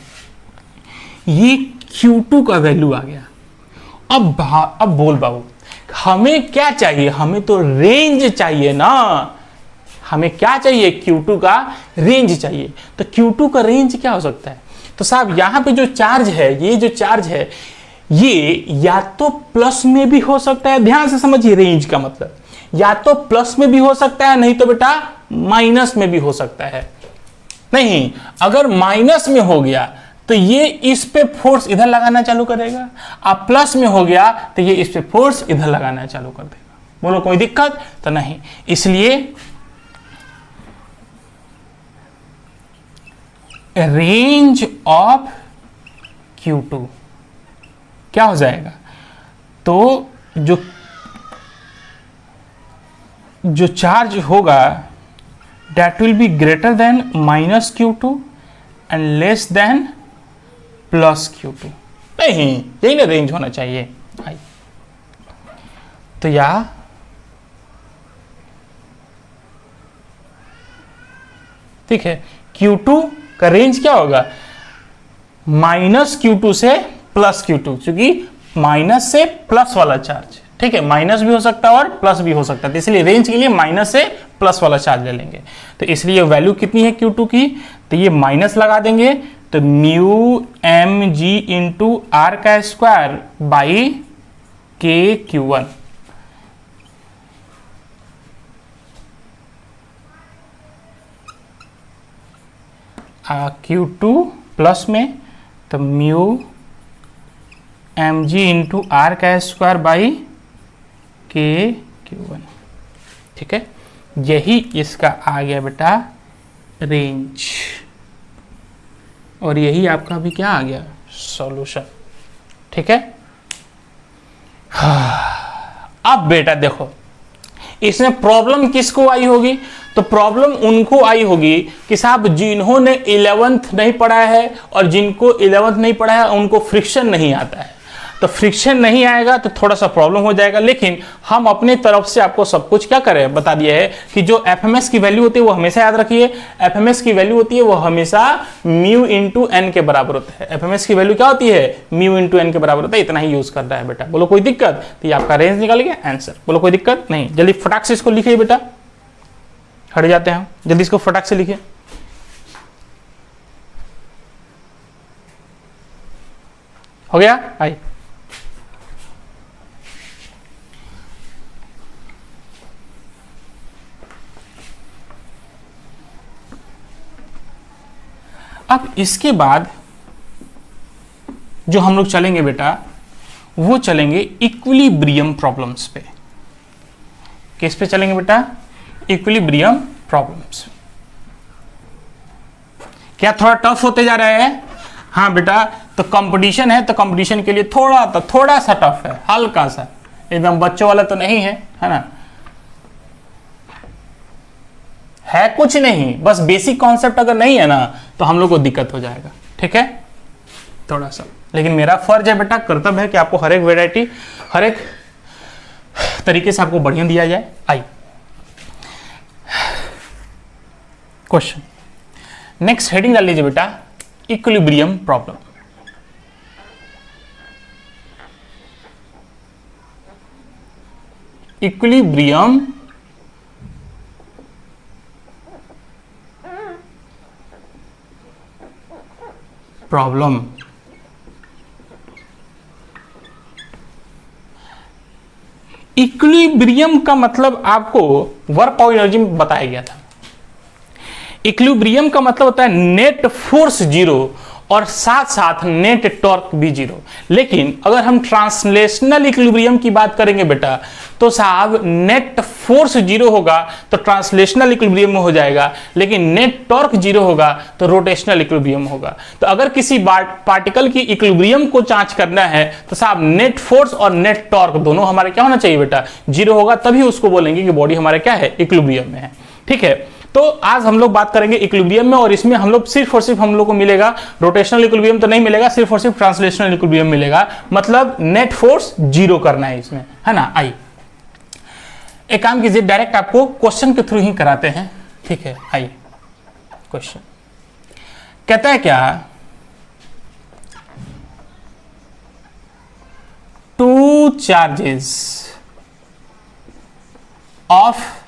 ये Q2 का वैल्यू आ गया। अब बोल बाबू हमें क्या चाहिए, हमें तो रेंज चाहिए ना, हमें क्या चाहिए, Q2 का रेंज चाहिए। तो Q2 का रेंज क्या हो सकता है, तो साहब यहां पे जो चार्ज है, ये जो चार्ज है ये या तो प्लस में भी हो सकता है, ध्यान से समझिए रेंज का मतलब, या तो प्लस में भी हो सकता है, नहीं तो बेटा माइनस में भी हो सकता है। नहीं, अगर माइनस में हो गया तो ये इस पे फोर्स इधर लगाना चालू करेगा, अब प्लस में हो गया तो ये इस पे फोर्स इधर लगाना चालू कर देगा। बोलो कोई दिक्कत तो नहीं। इसलिए रेंज ऑफ Q2 क्या हो जाएगा, तो जो चार्ज होगा that will be greater than minus Q2 and less than plus Q2। नहीं, यही ना रेंज होना चाहिए। तो या ठीक है, Q2 का रेंज क्या होगा, माइनस Q2 से प्लस Q2, क्योंकि माइनस से प्लस वाला चार्ज, ठीक है, माइनस भी हो सकता है और प्लस भी हो सकता है, तो इसलिए रेंज के लिए माइनस से प्लस वाला चार्ज ले लेंगे। तो इसलिए वैल्यू कितनी है Q2 की, तो ये माइनस लगा देंगे, तो mu M G into R का square by K Q one. Q2 plus में तो mu M G into R का square by K Q one. ठीक है, यही इसका आ गया बेटा रेंज, और यही आपका भी क्या आ गया, सॉल्यूशन। ठीक है, अब बेटा देखो इसमें प्रॉब्लम किसको आई होगी, तो प्रॉब्लम उनको आई होगी कि साहब जिन्होंने 11th नहीं पढ़ा है और जिनको 11th नहीं पढ़ा है उनको फ्रिक्शन नहीं आता है। तो फ्रिक्शन नहीं आएगा तो थोड़ा सा प्रॉब्लम हो जाएगा, लेकिन हम अपने तरफ से आपको सब कुछ क्या करें बता दिया है कि जो एफएमएस की वैल्यू होती है वो हमेशा याद रखिए, एफएमएस की वैल्यू होती है वो हमेशा म्यू इंटू एन के बराबर होता है। एफएमएस की वैल्यू क्या होती है, म्यू इंटू एन के बराबर होता है, इतना ही यूज कर रहा है बेटा। बोलो कोई दिक्कत, तो ये आपका रेंज निकल गया आंसर। बोलो कोई दिक्कत नहीं, जल्दी फटाक से इसको लिखिए बेटा, हट जाते हैं, जल्दी इसको फटाक से लिखिए। हो गया, आई अब इसके बाद जो हम लोग चलेंगे बेटा वो चलेंगे इक्विलिब्रियम प्रॉब्लम्स पे। किस पे चलेंगे बेटा, इक्विलिब्रियम प्रॉब्लम्स। क्या थोड़ा टफ होते जा रहा है, हाँ बेटा, तो कंपटीशन है तो कंपटीशन के लिए थोड़ा सा टफ है, हल्का सा, एकदम बच्चों वाला तो नहीं है, है ना, है कुछ नहीं, बस बेसिक कॉन्सेप्ट अगर नहीं है ना तो हम लोग को दिक्कत हो जाएगा। ठीक है, थोड़ा सा, लेकिन मेरा फर्ज है बेटा, कर्तव्य है कि आपको हर एक वेराइटी, हर एक तरीके से आपको बढ़िया दिया जाए। आई क्वेश्चन, नेक्स्ट हेडिंग डाल लीजिए बेटा, equilibrium problem. Equilibrium problem. Equilibrium का मतलब आपको वर्क ऑफ एनर्जी में बताया गया था। इक्विलिब्रियम का मतलब होता है नेट फोर्स जीरो और साथ साथ नेट टॉर्क भी जीरो। लेकिन अगर हम ट्रांसलेशनल इक्विलिब्रियम की बात करेंगे बेटा, तो साहब नेट फोर्स जीरो होगा तो ट्रांसलेशनल इक्विलिब्रियम में हो जाएगा, लेकिन नेट टॉर्क जीरो होगा तो रोटेशनल इक्विलिब्रियम होगा। तो अगर किसी पार्टिकल की इक्विलिब्रियम को जांच करना है तो साहब नेट फोर्स और नेट टॉर्क दोनों हमारे क्या होना चाहिए बेटा, जीरो होगा, तभी उसको बोलेंगे कि बॉडी हमारे क्या है, इक्विलिब्रियम में है। ठीक है, तो आज हम लोग बात करेंगे इक्विलिब्रियम में, और इसमें हम लोग सिर्फ और सिर्फ हम लोग को मिलेगा रोटेशनल इक्विलिब्रियम तो नहीं मिलेगा, सिर्फ और सिर्फ ट्रांसलेशनल इक्विलिब्रियम मिलेगा। मतलब नेट फोर्स जीरो करना है इसमें, है ना। आई एक काम कीजिए, डायरेक्ट आपको क्वेश्चन के थ्रू ही कराते हैं। ठीक है, आइए क्वेश्चन कहता है क्या, two charges of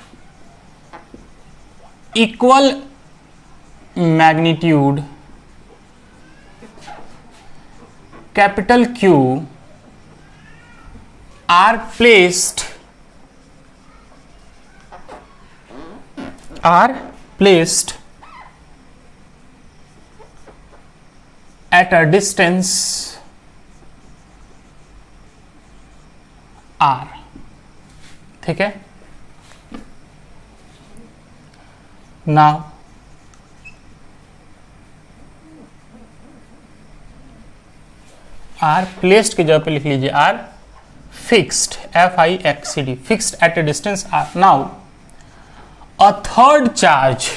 equal magnitude capital Q are placed at a distance r। ठीक है, now आर प्लेस्ड की जगह पे लिख लीजिए R fixed, FIXED, fixed at a distance R. Now a third charge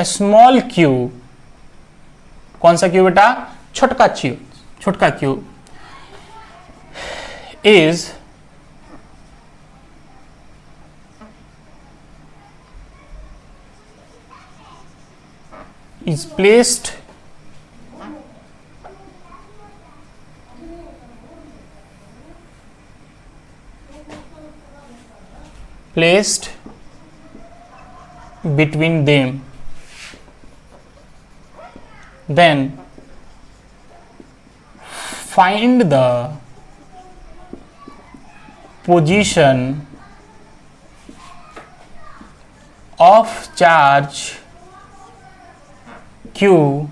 small q, कौन सा q बेटा, छोटका q is placed between them, then find the position of charge Q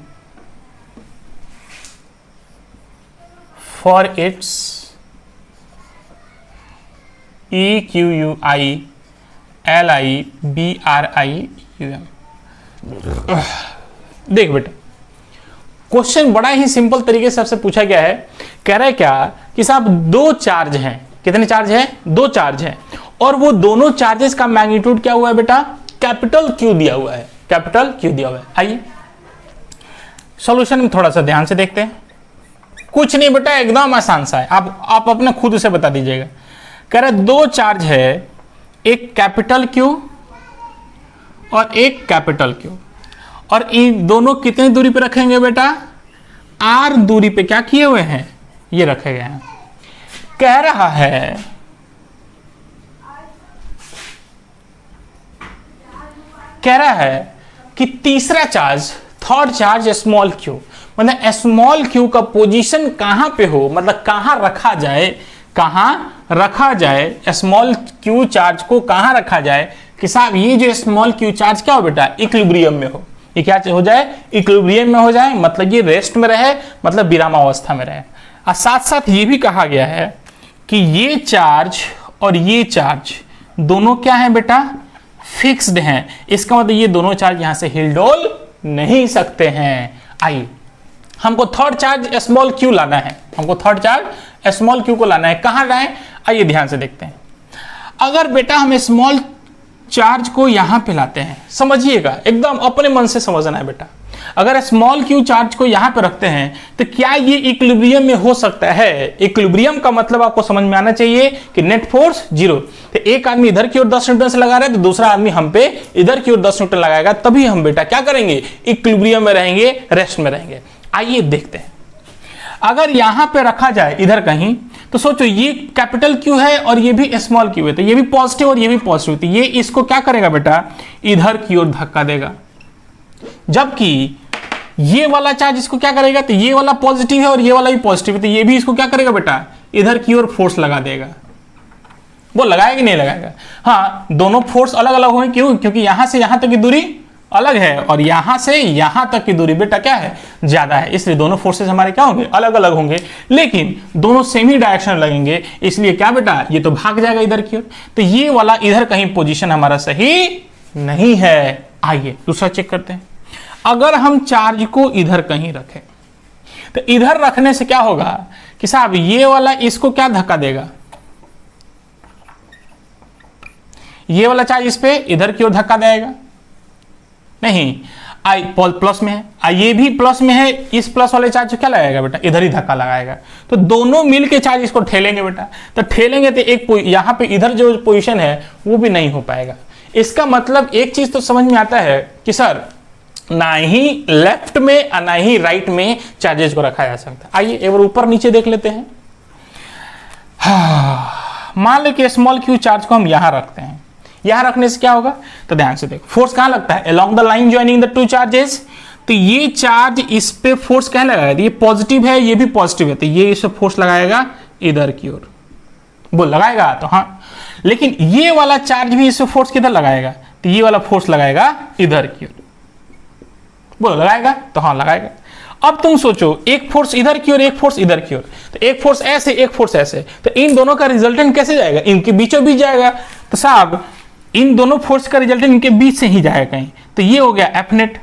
for its EQUI LI BRI UM। देख बेटा, question बड़ा ही simple तरीके से आपसे पूछा गया है। कह रहा है क्या कि साहब दो चार्ज हैं, कितने चार्ज हैं, दो चार्ज हैं, और वो दोनों चार्जेस का मैग्नीट्यूड क्या हुआ है बेटा, कैपिटल Q दिया हुआ है, कैपिटल Q दिया हुआ है। आइए सॉल्यूशन में थोड़ा सा ध्यान से देखते हैं। कुछ नहीं बेटा, एकदम आसान सा है, आप अपने खुद से बता दीजिएगा। कह रहा है दो चार्ज है, एक कैपिटल Q और एक कैपिटल Q, और इन दोनों कितनी दूरी पे रखेंगे बेटा, R दूरी पे क्या किए हुए हैं, ये रखे गए हैं। कह रहा है कि तीसरा charge, third charge small q, मतलब स्मॉल q का पोजीशन कहां पे हो, मतलब कहां रखा जाए, स्मॉल q चार्ज को कहां रखा जाए कि साहब ये जो स्मॉल q चार्ज क्या हो बेटा, इक्विलिब्रियम में हो। ये क्या हो जाए, इक्विलिब्रियम में हो जाए, मतलब ये रेस्ट में रहे, मतलब विरामावस्था में रहे। और साथ साथ ये भी कहा गया है कि ये चार्ज और ये चार्ज दोनों क्या है बेटा, फिक्स्ड हैं। इसका मतलब ये दोनों चार्ज यहां से हिल डोल नहीं सकते हैं। आइए हमको थर्ड चार्ज स्मॉल q लाना है, हमको थर्ड चार्ज स्मॉल q को लाना है। कहां लाएं, आइए ध्यान से देखते हैं। अगर बेटा हम स्मॉल चार्ज को यहां पे लाते हैं, समझिएगा एकदम अपने मन से समझना है बेटा, अगर स्मॉल क्यू चार्ज को यहां पे रखते हैं तो क्या ये इक्विलिब्रियम में हो सकता है? इक्विलिब्रियम का मतलब आपको समझ में आना चाहिए कि नेट फोर्स जीरो। तो एक आदमी इधर की ओर 10 न्यूटन से लगा रहा है तो दूसरा आदमी हम पे इधर की ओर 10 न्यूटन लगाएगा, तभी हम बेटा क्या करेंगे? इक्विलिब्रियम में रहेंगे, रेस्ट में रहेंगे। आइए देखते हैं, अगर यहां पे रखा जाए इधर कहीं, तो सोचो ये कैपिटल क्यू है और ये भी स्मॉल क्यू है, तो ये भी पॉजिटिव और ये भी पॉजिटिव, तो ये इसको क्या करेगा बेटा? इधर की ओर धक्का देगा। जबकि ये वाला चार्ज इसको क्या करेगा? तो ये वाला पॉजिटिव है और ये वाला भी पॉजिटिव है, तो ये भी इसको क्या करेगा बेटा? इधर की ओर फोर्स लगा देगा। वो लगाएगा कि नहीं लगाएगा? हाँ, दोनों फोर्स अलग अलग होंगे। क्यों? क्योंकि यहां से यहां तक की दूरी अलग है और यहां से यहां तक की दूरी बेटा क्या है? ज्यादा है, इसलिए दोनों फोर्सेस हमारे क्या होंगे? अलग अलग होंगे, लेकिन दोनों सेम ही डायरेक्शन लगेंगे, इसलिए क्या बेटा? ये तो भाग जाएगा इधर की ओर। तो ये वाला इधर कहीं पोजीशन हमारा सही नहीं है। आइए दूसरा चेक करते हैं। अगर हम चार्ज को इधर कहीं रखें, तो इधर रखने से क्या होगा कि साहब ये वाला इसको क्या धक्का देगा? ये वाला चार्ज इस पे इधर की ओर धक्का देगा नहीं, आई प्लस में है, ये भी प्लस में है, इस प्लस वाले चार्ज को क्या लगाएगा बेटा? इधर ही धक्का लगाएगा। तो दोनों मिलके चार्ज इसको ठेलेंगे बेटा, तो ठेलेंगे तो एक यहां पे इधर जो पोजीशन है वो भी नहीं हो पाएगा। इसका मतलब एक चीज तो समझ में आता है कि सर ना ही लेफ्ट में और ना ही राइट में चार्जेस को रखा जा सकता है। आइए एक बार ऊपर नीचे देख लेते हैं। मान लो कि स्मॉल क्यू चार्ज को हम यहां रखते हैं, यहां रखने से क्या होगा? तो ध्यान से देखो, फोर्स कहां लगता है? Along the line joining the two charges. तो ये चार्ज इस पे फोर्स क्या लगाएगा? ये पॉजिटिव है, ये भी पॉजिटिव है, तो ये इस पे फोर्स लगाएगा इधर की ओर। वो लगाएगा तो हाँ, लेकिन ये वाला चार्ज भी इस पे फोर्स किधर लगाएगा? तो ये वाला फोर्स लगाएगा इधर की ओर। वो लगाएगा तो हाँ लगाएगा। अब तुम सोचो, एक फोर्स इधर की ओर, एक फोर्स इधर की ओर, तो एक फोर्स ऐसे, एक फोर्स ऐसे, तो इन दोनों का रिजल्टेंट कैसे जाएगा? इनके बीचों बीच जाएगा। तो साहब इन दोनों फोर्स का रिजल्टेंट इनके बीच से ही जाएगा कहीं, तो ये हो गया एफ नेट।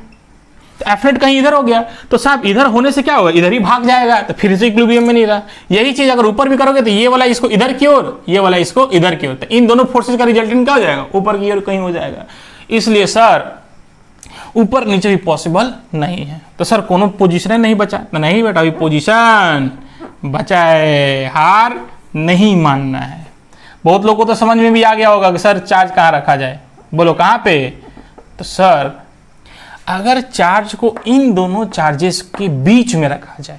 तो एफ नेट कहीं इधर हो गया, तो साहब इधर होने से क्या होगा? इधर ही भाग जाएगा, तो फिर से इक्विलिब्रियम में नहीं रहा। यही चीज अगर ऊपर भी करोगे तो ये वाला इसको इधर की ओर, ये वाला इसको इधर की ओर, तो इन दोनों फोर्सेस का रिजल्टेंट क्या हो जाएगा? ऊपर की ओर कहीं हो जाएगा। इसलिए सर ऊपर नीचे भी पॉसिबल नहीं है। तो सर कोनो पोजीशन नहीं बचा? नहीं बेटा, अभी पोजीशन बचा है, हार नहीं मानना है। बहुत लोगों को तो समझ में भी आ गया होगा कि सर चार्ज कहाँ रखा जाए, बोलो कहाँ पे? तो सर अगर चार्ज को इन दोनों चार्जेस के बीच में रखा जाए,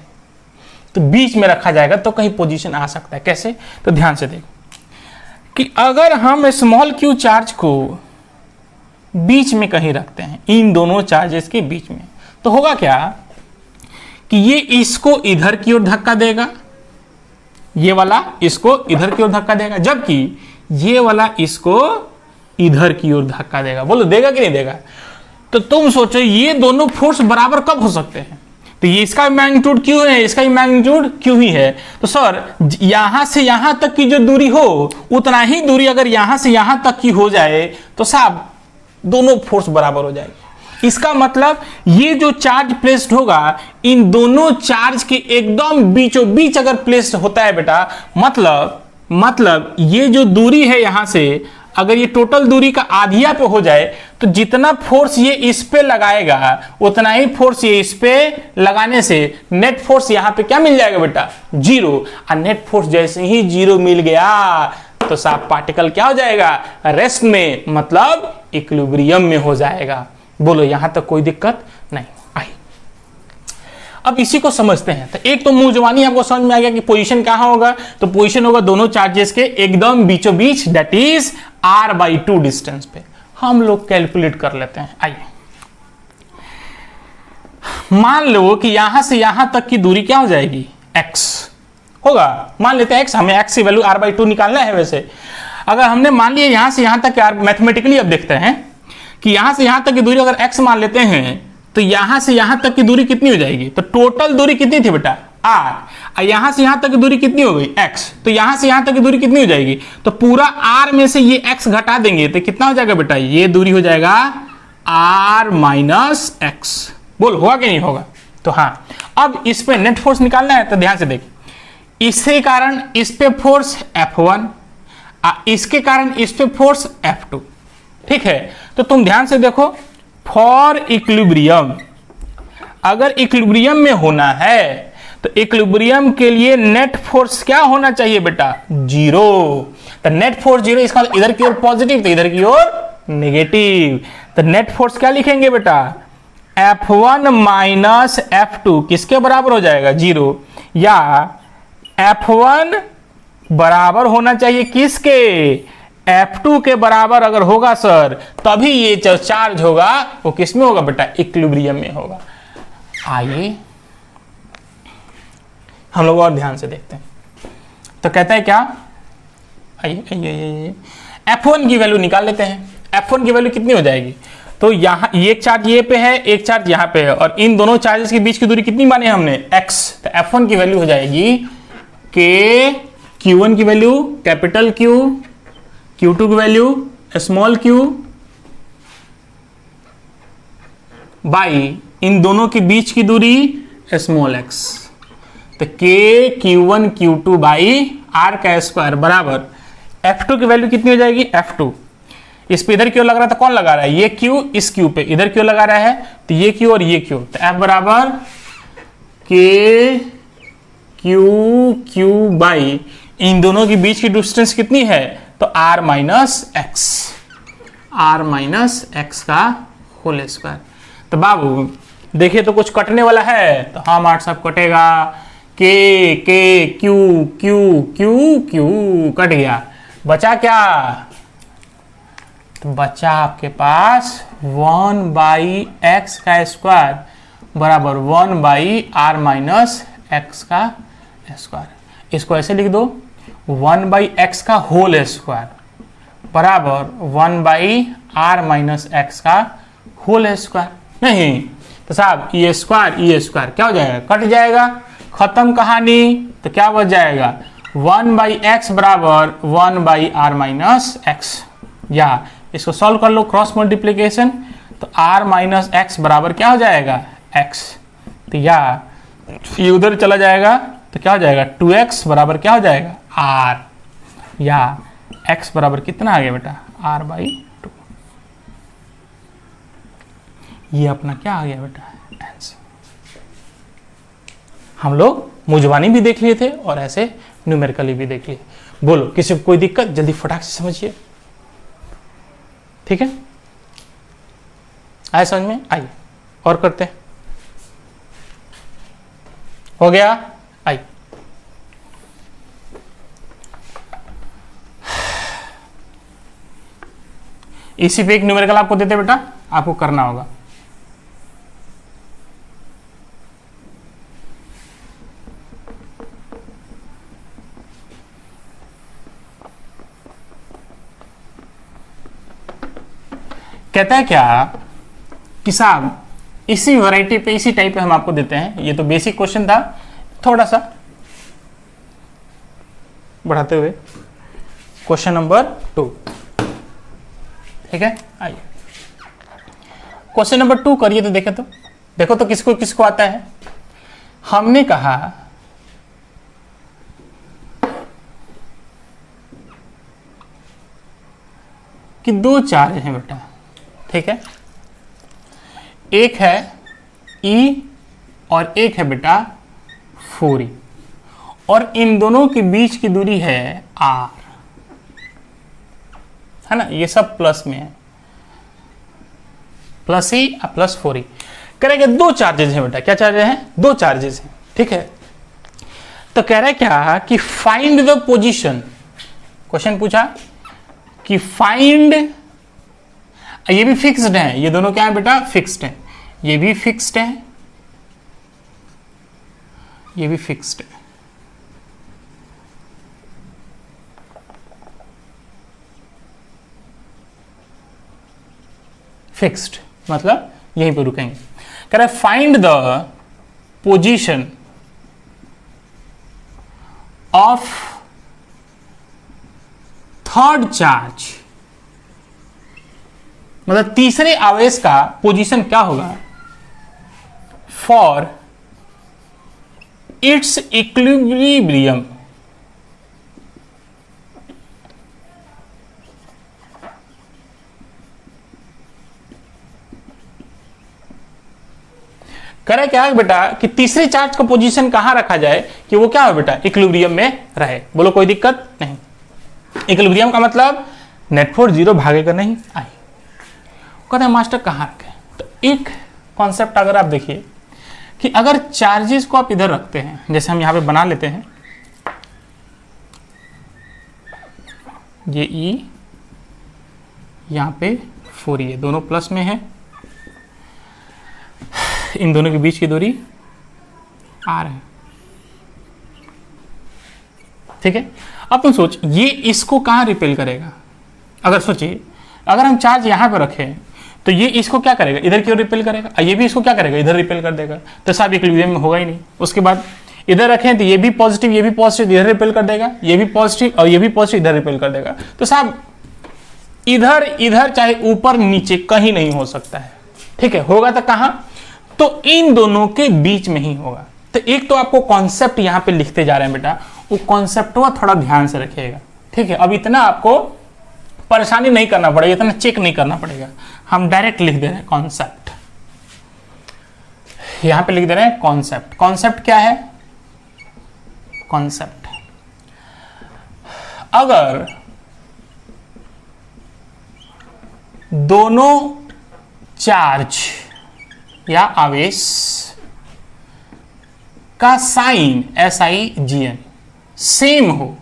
तो बीच में रखा जाएगा तो कहीं पोजीशन आ सकता है। कैसे? तो ध्यान से देखो कि अगर हम स्मॉल क्यू चार्ज को बीच में कहीं रखते हैं, इन दोनों चार्जेस के बीच में, तो होगा क्या कि ये इसको इधर की ओर धक्का देगा, ये वाला इसको इधर की ओर धक्का देगा, जबकि ये वाला इसको इधर की ओर धक्का देगा। बोलो देगा कि नहीं देगा? तो तुम सोचो ये दोनों फोर्स बराबर कब हो सकते हैं? तो ये इसका मैग्नीट्यूड क्यों है, इसका मैग्नीट्यूड क्यों ही है। तो सर यहां से यहां तक की जो दूरी हो, उतना ही दूरी अगर यहां से यहां तक की हो जाए तो साहब दोनों फोर्स बराबर हो जाएगी। इसका मतलब ये जो चार्ज प्लेस्ड होगा, इन दोनों चार्ज के एकदम बीचों बीच अगर प्लेस्ड होता है बेटा, मतलब ये जो दूरी है यहां से, अगर ये टोटल दूरी का आधिया पे हो जाए, तो जितना फोर्स ये इस पे लगाएगा उतना ही फोर्स ये इस पे लगाने से नेट फोर्स यहां पे क्या मिल जाएगा बेटा? जीरो। और नेट फोर्स जैसे ही जीरो मिल गया तो साहब पार्टिकल क्या हो जाएगा? रेस्ट में, मतलब इक्विलिब्रियम में हो जाएगा। बोलो यहां तक कोई दिक्कत नहीं आई। अब इसी को समझते हैं। तो एक तो मुंह जवानी आपको समझ में आ गया कि पोजीशन कहां होगा, तो पोजीशन होगा दोनों चार्जेस के एकदम बीचों बीच, दैट इज r/2 डिस्टेंस पे। हम लोग कैलकुलेट कर लेते हैं। आइए मान लो कि यहां से यहां तक की दूरी क्या हो जाएगी? x होगा। मान लेते हैं x, हमें x की वैल्यू r/2 निकालना है। वैसे अगर हमने मान लिया यहां से यहां तक, मैथमेटिकली अब देखते हैं कि यहां से यहां तक की दूरी अगर x मान लेते हैं, तो यहां से यहां तक की दूरी कितनी हो जाएगी? तो टोटल दूरी कितनी थी बेटा? r। यहां से यहां तक की दूरी कितनी हो गई? x। तो यहां से यहां तक की दूरी कितनी हो जाएगी? तो पूरा r में से ये x घटा देंगे तो कितना हो जाएगा बेटा? ये दूरी हो जाएगा r - x। बोल होगा कि नहीं होगा? तो हाँ, अब इस पे नेट फोर्स निकालना है। तो ध्यान से देखिए, इसके कारण इस पे फोर्स F1, इसके कारण इस पे फोर्स F2। ठीक है, तो तुम ध्यान से देखो, फॉर इक्विलिब्रियम, अगर इक्विलिब्रियम में होना है तो इक्विलिब्रियम के लिए नेट फोर्स क्या होना चाहिए बेटा? 0। तो नेट फोर्स 0, इसका मतलब इधर की ओर पॉजिटिव तो इधर की ओर नेगेटिव। तो नेट फोर्स क्या लिखेंगे बेटा? F1 माइनस F2 किसके बराबर हो जाएगा? 0। या F1 बराबर होना चाहिए किसके? F2 के बराबर अगर होगा सर, तभी ये जो चार्ज होगा वो किस में होगा बेटा? इक्विलिब्रियम में होगा। आइए हम लोग और ध्यान से देखते हैं। तो कहते हैं क्या? आइए F1 की वैल्यू निकाल लेते हैं। F1 की वैल्यू कितनी हो जाएगी? तो यहाँ एक चार्ज ये पे है, एक चार्ज यहाँ पे है, और इन दोनों चार्जेस के बीच की दूरी कितनी माने हमने? x। तो F1 की वैल्यू हो जाएगी k, Q1 की वैल्यू कैपिटल Q, Q2 की वैल्यू स्मॉल q, बाई इन दोनों के बीच की दूरी स्मॉल x। तो k Q1 Q2 by r का स्क्वायर बराबर F2 की वैल्यू कितनी हो जाएगी? F2। इस पे इधर क्यों लग रहा था? कौन लगा रहा है? ये Q इस Q पे इधर क्यों लगा रहा है? तो ये Q और ये Q। तो F बराबर k Q बाई इन दोनों के बीच की डिस्टेंस कितनी है? तो r माइनस एक्स का होल स्क्वायर। तो बाबू देखिए तो कुछ कटने वाला है, तो हाँ मार्ट साहब कटेगा। के Q Q Q Q cut गया, बचा क्या? तो बचा आपके पास 1 बाई एक्स का स्क्वायर बराबर 1 बाई आर माइनस एक्स का स्क्वायर। इसको ऐसे लिख दो, 1 बाई एक्स का होल स्क्वायर बराबर 1 बाई आर माइनस एक्स का होल स्क्वायर। नहीं तो साहब ये स्क्वायर क्या हो जाएगा? कट जाएगा, खत्म कहानी। तो क्या बच जाएगा? 1 बाई एक्स बराबर 1 बाई आर माइनस एक्स। या इसको सॉल्व कर लो, क्रॉस मल्टीप्लीकेशन। तो r माइनस एक्स बराबर क्या हो जाएगा? x। तो या ये उधर चला जाएगा तो क्या हो जाएगा? 2x बराबर क्या हो जाएगा? r। या x बराबर कितना आ गया बेटा? r by 2। ये अपना क्या आ गया बेटा? आंसर। हम लोग मुजवानी भी देख लिए थे और ऐसे न्यूमेरिकली भी देख लिए। बोलो किसी को कोई दिक्कत? जल्दी फटाक से समझिए, ठीक है? आए समझ में? आइए और करते हैं। हो गया? आइए इसी पे एक न्यूमेरिकल आपको देते बेटा, आपको करना होगा। कहता है क्या कि साहब इसी वैरायटी पे, इसी टाइप पे हम आपको देते हैं। ये तो बेसिक क्वेश्चन था, थोड़ा सा बढ़ाते हुए क्वेश्चन नंबर 2, ठीक है? आइए क्वेश्चन नंबर 2 करिए तो देखो तो किसको किसको आता है। हमने कहा कि 2 चार्ज हैं बेटा, ठीक है? एक है E और एक है बेटा 4E, और इन दोनों के बीच की दूरी है R, है ना? ये सब प्लस में है, प्लस E और प्लस 4E। करेंगे 2 चार्जेस हैं बेटा। क्या चार्जेस हैं? 2 चार्जेस हैं, ठीक है? तो कह रहे क्या कि फाइंड द पोजीशन। क्वेश्चन पूछा कि फाइंड, ये भी फिक्स्ड है, ये दोनों क्या है बेटा? फिक्स्ड है। ये भी फिक्स्ड है, ये भी फिक्स्ड है। फिक्स्ड मतलब यहीं पे रुकेंगे। कह रहे find the position of third charge, मतलब तीसरे आवेश का पोजीशन क्या होगा फॉर इट्स इक्विलिब्रियम करे क्या है बेटा कि तीसरे चार्ज का पोजीशन कहां रखा जाए कि वो क्या हो बेटा इक्विलिब्रियम में रहे। बोलो कोई दिक्कत नहीं। इक्विलिब्रियम का मतलब नेट फोर्स जीरो भागेगा नहीं आई। कहते हैं मास्टर कहां रखें, तो एक कॉन्सेप्ट अगर आप देखिए कि अगर चार्जेस को आप इधर रखते हैं, जैसे हम यहां पे बना लेते हैं ये ई, यहां पे 4e दोनों प्लस में है, इन दोनों के बीच की दूरी r है, ठीक है। अब तुम सोच ये इसको कहां रिपेल करेगा। अगर सोचिए अगर हम चार्ज यहां पे रखें तो ये इसको क्या करेगा इधर की ओर रिपेल करेगा, और ये भी इसको क्या करेगा इधर रिपेल कर देगा, तो सब इक्विलिब्रियम में होगा ही नहीं। उसके बाद इधर रखें तो ये भी पॉजिटिव इधर रिपेल कर देगा, ये भी पॉजिटिव और ये भी पॉजिटिव इधर रिपेल कर देगा, तो साहब इधर इधर चाहे ऊपर नीचे कहीं नहीं हो सकता है, ठीक है। होगा तो कहां, तो इन दोनों के बीच में ही होगा। तो एक तो आपको कॉन्सेप्ट यहां पे लिखते जा रहे हैं बेटा, वो कॉन्सेप्ट को थोड़ा ध्यान से रखिएगा, ठीक है। अब इतना आपको परेशानी नहीं करना पड़ेगा, इतना चेक नहीं करना पड़ेगा, हम डायरेक्ट लिख दे रहे हैं कॉन्सेप्ट। यहां पे लिख दे रहे हैं कॉन्सेप्ट। कॉन्सेप्ट क्या है, कॉन्सेप्ट अगर दोनों चार्ज या आवेश का साइन SIGN सेम हो,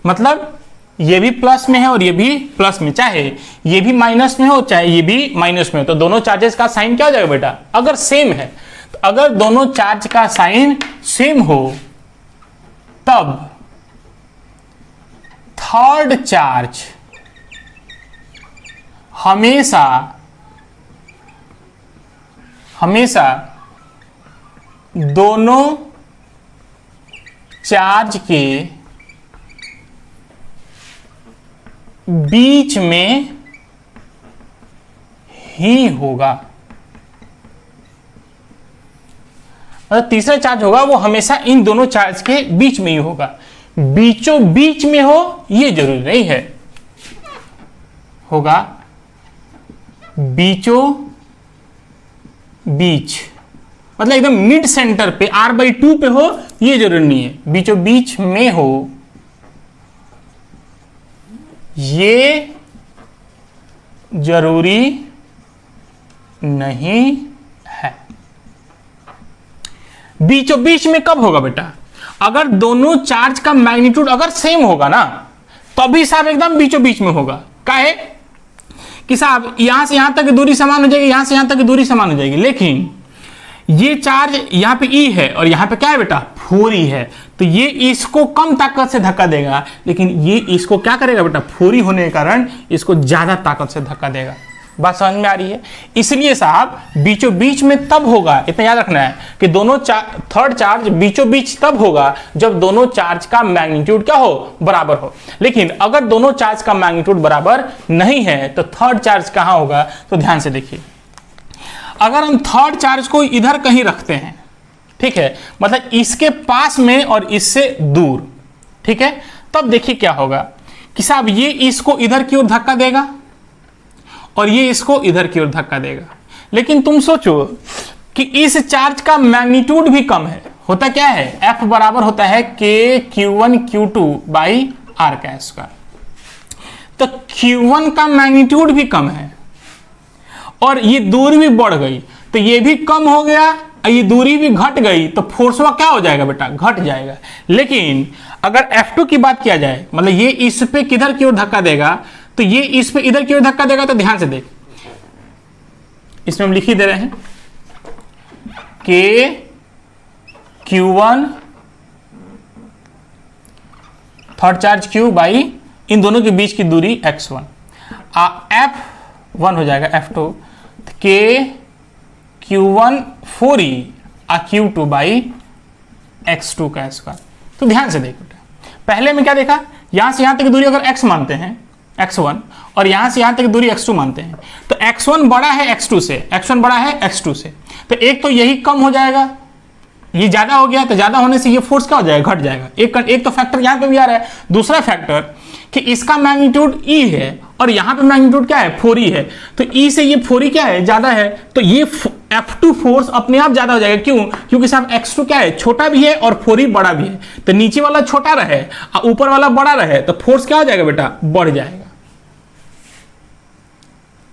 मतलब ये भी प्लस में है और ये भी प्लस में, चाहे ये भी माइनस में हो चाहे ये भी माइनस में हो, तो दोनों चार्जेस का साइन क्या हो जाएगा बेटा अगर सेम है। तो अगर दोनों चार्ज का साइन सेम हो तब थर्ड चार्ज हमेशा दोनों चार्ज के बीच में ही होगा। मतलब तीसरा चार्ज होगा वो हमेशा इन दोनों चार्ज के बीच में ही होगा, बीचों बीच में हो ये जरूरी नहीं है, होगा बीचों बीच, मतलब एकदम मिड सेंटर पे R/2 पे हो ये जरूरी नहीं है, बीचों बीच में हो ये जरूरी नहीं है। बीचों बीच में कब होगा बेटा, अगर दोनों चार्ज का मैग्नीट्यूड अगर सेम होगा ना तभी साहब एकदम बीचों बीच में होगा। काहे कि साहब यहां से यहां तक की दूरी समान हो जाएगी, यहां से यहां तक की दूरी समान हो जाएगी, लेकिन ये चार्ज यहां पे E है और यहां पे क्या है बेटा 4E है, तो ये इसको कम ताकत से धक्का देगा, लेकिन ये इसको क्या करेगा बेटा 4E होने के कारण इसको ज्यादा ताकत से धक्का देगा। बात समझ में आ रही है। इसलिए साहब बीचों बीच में तब होगा, इतना याद रखना है कि दोनों थर्ड चार्ज बीचों बीच तब होगा जब दोनों चार्ज का मैग्नीट्यूड क्या हो बराबर हो। लेकिन अगर दोनों चार्ज का मैग्नीट्यूड बराबर नहीं है तो थर्ड चार्ज कहां होगा, तो ध्यान से देखिए अगर हम थर्ड चार्ज को इधर कहीं रखते हैं, ठीक है, मतलब इसके पास में और इससे दूर, ठीक है, तब देखिए क्या होगा कि साहब ये इसको इधर की ओर धक्का देगा और ये इसको इधर की ओर धक्का देगा। लेकिन तुम सोचो कि इस चार्ज का मैग्नीट्यूड भी कम है, होता क्या है F बराबर होता है KQ1Q2/R², तो Q1 का मैग्नीट्यूड भी कम है और ये दूरी भी बढ़ गई तो ये भी कम हो गया, ये दूरी भी घट गई तो फोर्सवा क्या हो जाएगा बेटा घट जाएगा। लेकिन अगर F2 की बात किया जाए, मतलब ये इस पे किधर की ओर धक्का देगा, तो ये इस पे इधर की ओर धक्का देगा, तो ध्यान से देख इसमें हम लिख ही दे रहे हैं KQ1 third charge Q by इन दोनों के बीच की दूरी x1, F1 हो जाएगा F2 KQ1 4E Q2 by x2 का स्क्वायर। तो ध्यान से देखो पहले में क्या देखा, यहां से यहां तक की दूरी अगर x मानते हैं x1 और यहां से यहां तक की दूरी x2 मानते हैं, तो x1 बड़ा है x2 से, x1 बड़ा है x2 से, तो एक तो यही कम हो जाएगा, ये ज्यादा हो गया, तो ज्यादा होने से ये फोर्स क्या हो जाएगा, घट जाएगा। एक तो फैक्टर यहां पे भी आ रहा है। दूसरा फैक्टर कि इसका मैग्नीट्यूड ई है और यहां पे मैग्नीट्यूड क्या है, 4e है, तो ई से ये 4e क्या है, ज्यादा है, तो ये F2 फोर्स अपने आप ज्यादा हो जाएगा। क्यों? क्योंकि साहब x2 क्या है, छोटा भी है और 4e बड़ा भी है, तो नीचे वाला छोटा रहे और ऊपर वाला बड़ा रहे तो फोर्स क्या हो जाएगा बेटा, बढ़ जाएगा।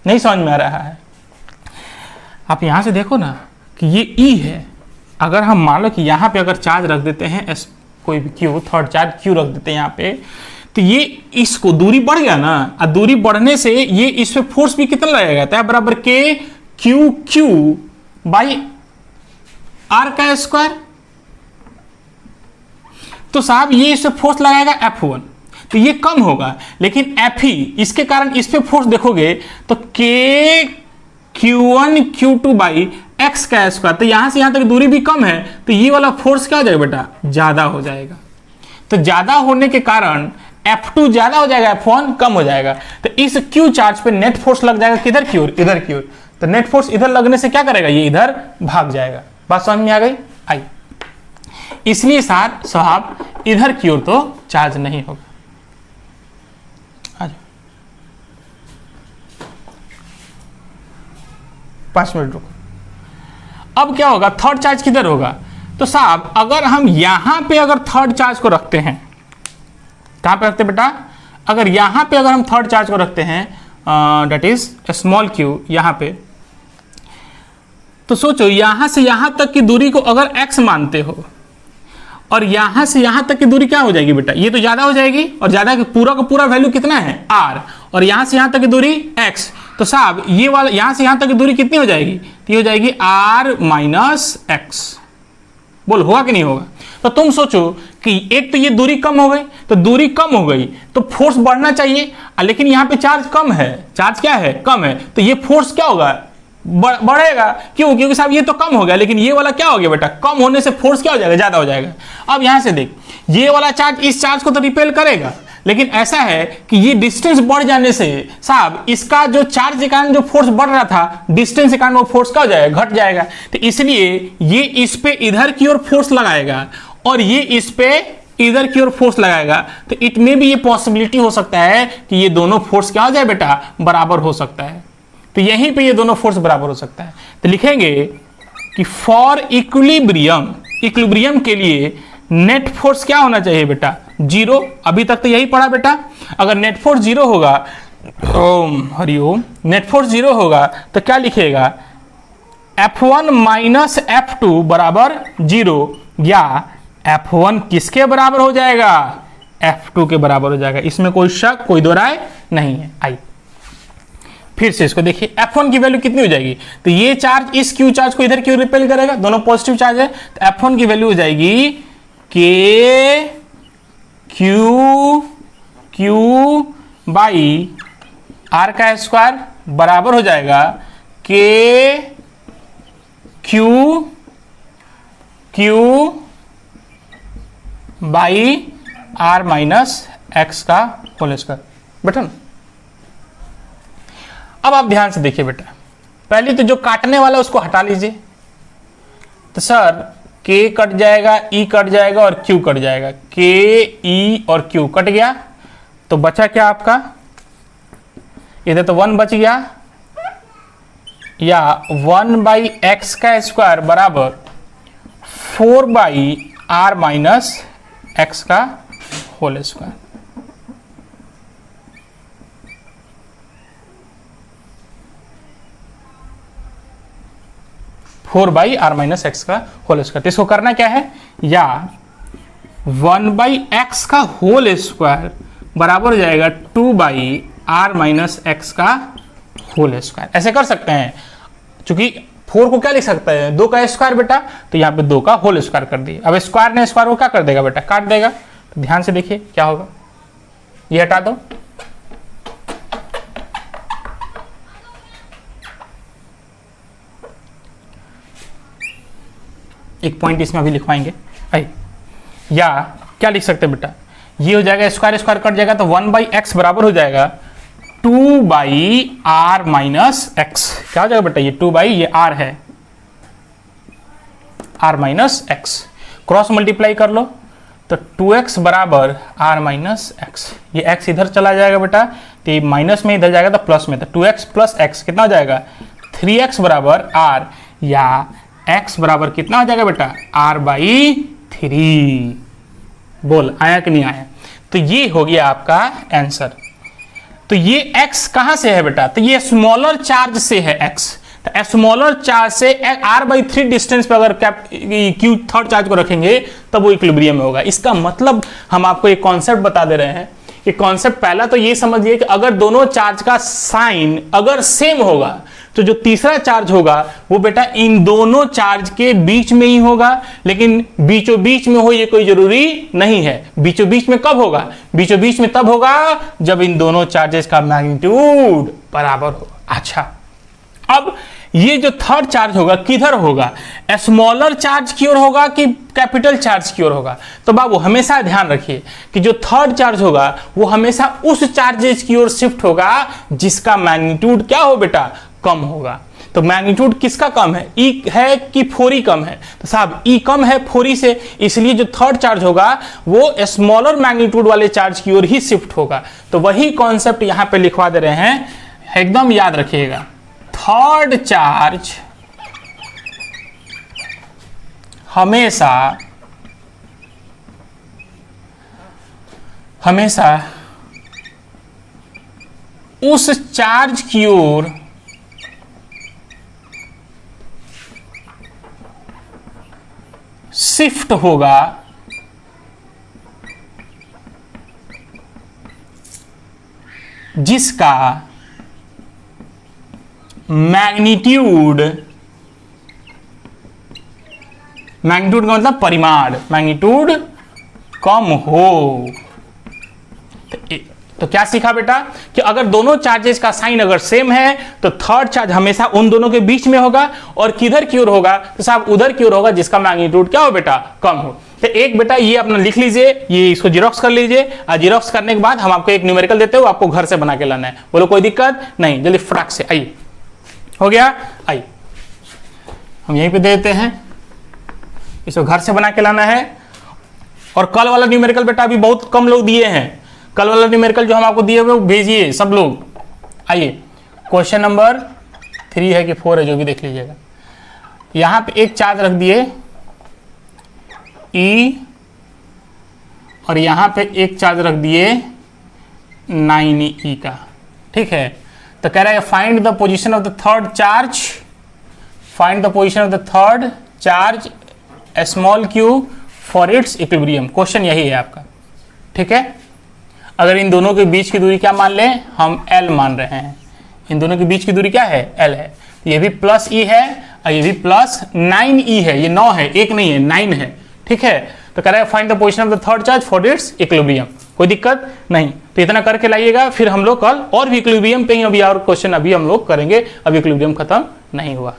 नहीं समझ में आ रहा है? आप यहां से देखो ना कि ये ई है, अगर हम मान लो कि यहाँ पे अगर चार्ज रख देते हैं कोई भी क्यू, थर्ड चार्ज क्यू रख देते हैं यहाँ पे, तो ये इसको दूरी बढ़ गया ना, और दूरी बढ़ने से ये इस पे फोर्स भी कितना लगेगा, तो बराबर K Q Q by R का स्क्वायर। तो साहब ये इस पे फोर्स लगाएगा F1, तो ये कम होगा, लेकिन F ही इसके कारण इस पे फोर्स देखोगे तो के Q1 Q2 बाई एक्स का स्क्वायर, तो यहां से यहां तक दूरी भी कम है, तो ये वाला फोर्स क्या हो जाएगा बेटा, ज्यादा हो जाएगा। तो ज्यादा होने के कारण F2 ज्यादा हो जाएगा, F1 कम हो जाएगा, तो इस Q चार्ज पे नेट फोर्स लग जाएगा किधर की ओर, इधर की ओर। तो नेट फोर्स इधर लगने से क्या करेगा, ये इधर भाग जाएगा। बात समझ में आ गई? आई, इसलिए साहब इधर की ओर तो चार्ज नहीं होगा। 5 मिनट रुको। अब क्या होगा, थर्ड चार्ज किधर होगा, तो साहब अगर हम यहां पे अगर थर्ड चार्ज को रखते हैं, कहां पे रखते हैं बेटा, अगर यहां पे अगर हम थर्ड चार्ज को रखते हैं, डेट इज स्मॉल क्यू यहां पे, तो सोचो यहां से यहां तक की दूरी को अगर x मानते हो और यहां से यहां तक की दूरी क्या हो जाएगी बेटा, ये तो ज्यादा हो जाएगी, और ज्यादा पूरा का पूरा वैल्यू कितना है r, और यहां से यहां तक की दूरी x, तो साहब ये वाला यहां से यहां तक की दूरी कितनी हो जाएगी, तो ये हो जाएगी r माइनस एक्स। बोल होगा कि नहीं होगा? तो तुम सोचो कि एक तो ये दूरी कम हो गई, तो दूरी कम हो गई तो फोर्स बढ़ना चाहिए, लेकिन यहां पे चार्ज कम है, चार्ज क्या है, कम है, तो ये फोर्स क्या होगा, बढ़ेगा। क्यों? क्योंकि साहब ये तो कम हो गया, लेकिन ये वाला क्या हो गया बेटा, कम होने से फोर्स क्या हो जाएगा, ज्यादा हो जाएगा। अब यहां से देख, ये वाला चार्ज इस चार्ज को तो रिपेल करेगा, लेकिन ऐसा है कि ये डिस्टेंस बढ़ जाने से साहब इसका जो चार्ज के कारण जो फोर्स बढ़ रहा था, डिस्टेंस के कारण वो फोर्स क्या हो जाएगा, घट जाएगा। तो इसलिए ये इस पे इधर की ओर फोर्स लगाएगा और ये इस पे इधर की ओर फोर्स लगाएगा, तो इट में भी ये पॉसिबिलिटी हो सकता है कि ये दोनों फोर्स क्या हो जाए बेटा, बराबर हो सकता है। तो यहीं पे ये दोनों फोर्स बराबर हो सकता है। तो लिखेंगे कि फॉर इक्विलिब्रियम के लिए नेट फोर्स क्या होना चाहिए बेटा, 0। अभी तक तो यही पढ़ा बेटा। अगर नेट फोर्स 0 होगा, ओम हरिओम, नेट फोर्स 0 होगा तो क्या लिखेगा, F1 माइनस F2 बराबर 0, या F1 किसके बराबर हो जाएगा, F2 के बराबर हो जाएगा। इसमें कोई शक, कोई दो राय नहीं है। आई फिर से इसको देखिए, F1 की वैल्यू कितनी हो जाएगी, तो ये चार्ज इस Q चार्ज को इधर की ओर रिपेल करेगा, दोनों पॉजिटिव चार्ज है, तो F1 की वैल्यू हो जाएगी के क्यू बाई आर का स्क्वायर बराबर हो जाएगा K Q by R minus X का होल स्क्वायर। बेटा अब आप ध्यान से देखिए बेटा, पहले तो जो काटने वाला उसको हटा लीजिए, तो सर के कट जाएगा, ई कट जाएगा और क्यू कट जाएगा, के ई और क्यू कट गया, तो बचा क्या आपका, इधर तो 1 बच गया, या 1 बाई एक्स का स्क्वायर बराबर 4 बाई आर माइनस एक्स का whole square. Four by R minus X का होल स्क्वायर। तो इसको करना क्या है, या 1 बाई एक्स का होल स्क्वायर बराबर हो जाएगा 2 बाई आर माइनस एक्स का होल स्क्वायर। ऐसे कर सकते हैं, चूंकि 4 को क्या लिख सकते हैं, 2 का स्क्वायर बेटा, तो यहाँ पे 2 का होल स्क्वायर कर दिए। अब स्क्वायर ने स्क्वायर को क्या कर देगा बेटा, काट देगा। तो ध्यान से देखिए क्या होगा, ये हटा दो, एक पॉइंट इसमें अभी लिखवाएंगे। या क्या लिख सकते हैं बेटा, ये हो जाएगा स्क्वायर स्क्वायर कट जाएगा, तो 1 बाई एक्स बराबर हो जाएगा 2 बाई आर माइनस एक्स। क्या हो जाएगा बेटा, ये 2 बाई ये आर है, R minus X, cross multiply कर लो तो 2x बराबर आर माइनस एक्स, ये x इधर चला जाएगा बेटा, तो ये माइनस में इधर जाएगा तो प्लस में, तो 2x प्लस एक्स कितना हो जाएगा 3x बराबर आर, या x बराबर कितना हो जाएगा बेटा r/3। बोल आया कि नहीं आया? तो ये हो गया आपका आंसर। तो ये x कहां से है बेटा? तो ये स्मॉलर चार्ज से है x, तो स्मॉलर चार्ज से r/3 डिस्टेंस पे अगर क्यू थर्ड चार्ज को रखेंगे तब वो इक्विलिब्रियम में होगा। इसका मतलब हम आपको एक कॉन्सेप्ट बता दे रहे हैं कि कॉन्सेप्ट पहला तो ये समझिए कि अगर दोनों चार्ज का साइन अगर सेम होगा तो जो तीसरा चार्ज होगा वो बेटा इन दोनों चार्ज के बीच में ही होगा, लेकिन बीचों बीच में हो ये कोई जरूरी नहीं है। बीचों बीच में कब होगा? बीचों बीच में तब होगा जब इन दोनों चार्जेस का मैग्नीट्यूड बराबर हो। अच्छा, अब ये जो थर्ड चार्ज होगा किधर होगा? स्मॉलर चार्ज की ओर होगा कि कैपिटल चार्ज की ओर होगा? तो बाबू हमेशा ध्यान रखिए कि जो थर्ड चार्ज होगा वो हमेशा उस चार्जेस की ओर शिफ्ट होगा जिसका मैग्नीट्यूड क्या हो बेटा? कम होगा। तो मैग्नीट्यूड किसका कम है? ई है कि 4 कम है? तो साहब ई कम है 4 से, इसलिए जो थर्ड चार्ज होगा वो स्मॉलर मैग्नीट्यूड वाले चार्ज की ओर ही शिफ्ट होगा। तो वही कॉन्सेप्ट यहां पे लिखवा दे रहे हैं, एकदम याद रखिएगा। थर्ड चार्ज हमेशा उस चार्ज की ओर शिफ्ट होगा जिसका मैग्नीट्यूड का मतलब परिमाण, मैग्नीट्यूड कम हो। तो क्या सीखा बेटा कि अगर दोनों चार्जेस का साइन अगर सेम है तो थर्ड चार्ज हमेशा उन दोनों के बीच में होगा, और किधर की ओर होगा? तो साहब उधर की ओर होगा जिसका मैग्नीट्यूड क्या हो बेटा? कम हो। तो एक बेटा ये अपना लिख लीजिए, ये इसको जीरोक्स कर लीजिए, और जीरोक्स करने के बाद हम आपको एक न्यूमेरिकल देते हो, आपको घर से बना के लाना है। बोलो कोई दिक्कत नहीं? जल्दी फटाक से आइए। हो गया? आइए हम यहीं पे दे देते हैं, इसको घर से बना के लाना है। और कल वाला न्यूमेरिकल बेटा अभी बहुत कम लोग दिए हैं, कल वाला न्यूमेरिकल जो हम आपको दिए हुए वो भेजिए सब लोग। आइए क्वेश्चन नंबर 3 है कि 4 है जो भी देख लीजिएगा। यहां पे एक चार्ज रख दिए E, और यहां पे एक चार्ज रख दिए 9E का, ठीक है। तो कह रहा है find the position of the third charge, find the position of the third charge small q for its equilibrium. Question यही है आपका, ठीक है। अगर इन दोनों के बीच की दूरी क्या मान लें? हम L मान रहे हैं। इन दोनों के बीच की दूरी क्या है? L है। ये भी प्लस E है और ये भी प्लस 9E है। ये 9 है, 1 नहीं है, 9 है, ठीक है। तो कह रहा है find the position of the third charge for its equilibrium. कोई दिक्कत नहीं? तो इतना करके लाइएगा, फिर हम लोग कल और भी इक्विलिब्रियम पे ही अभी और क्वेश्चन अभी हम लोग करेंगे। अभी इक्विलिब्रियम खत्म नहीं हुआ।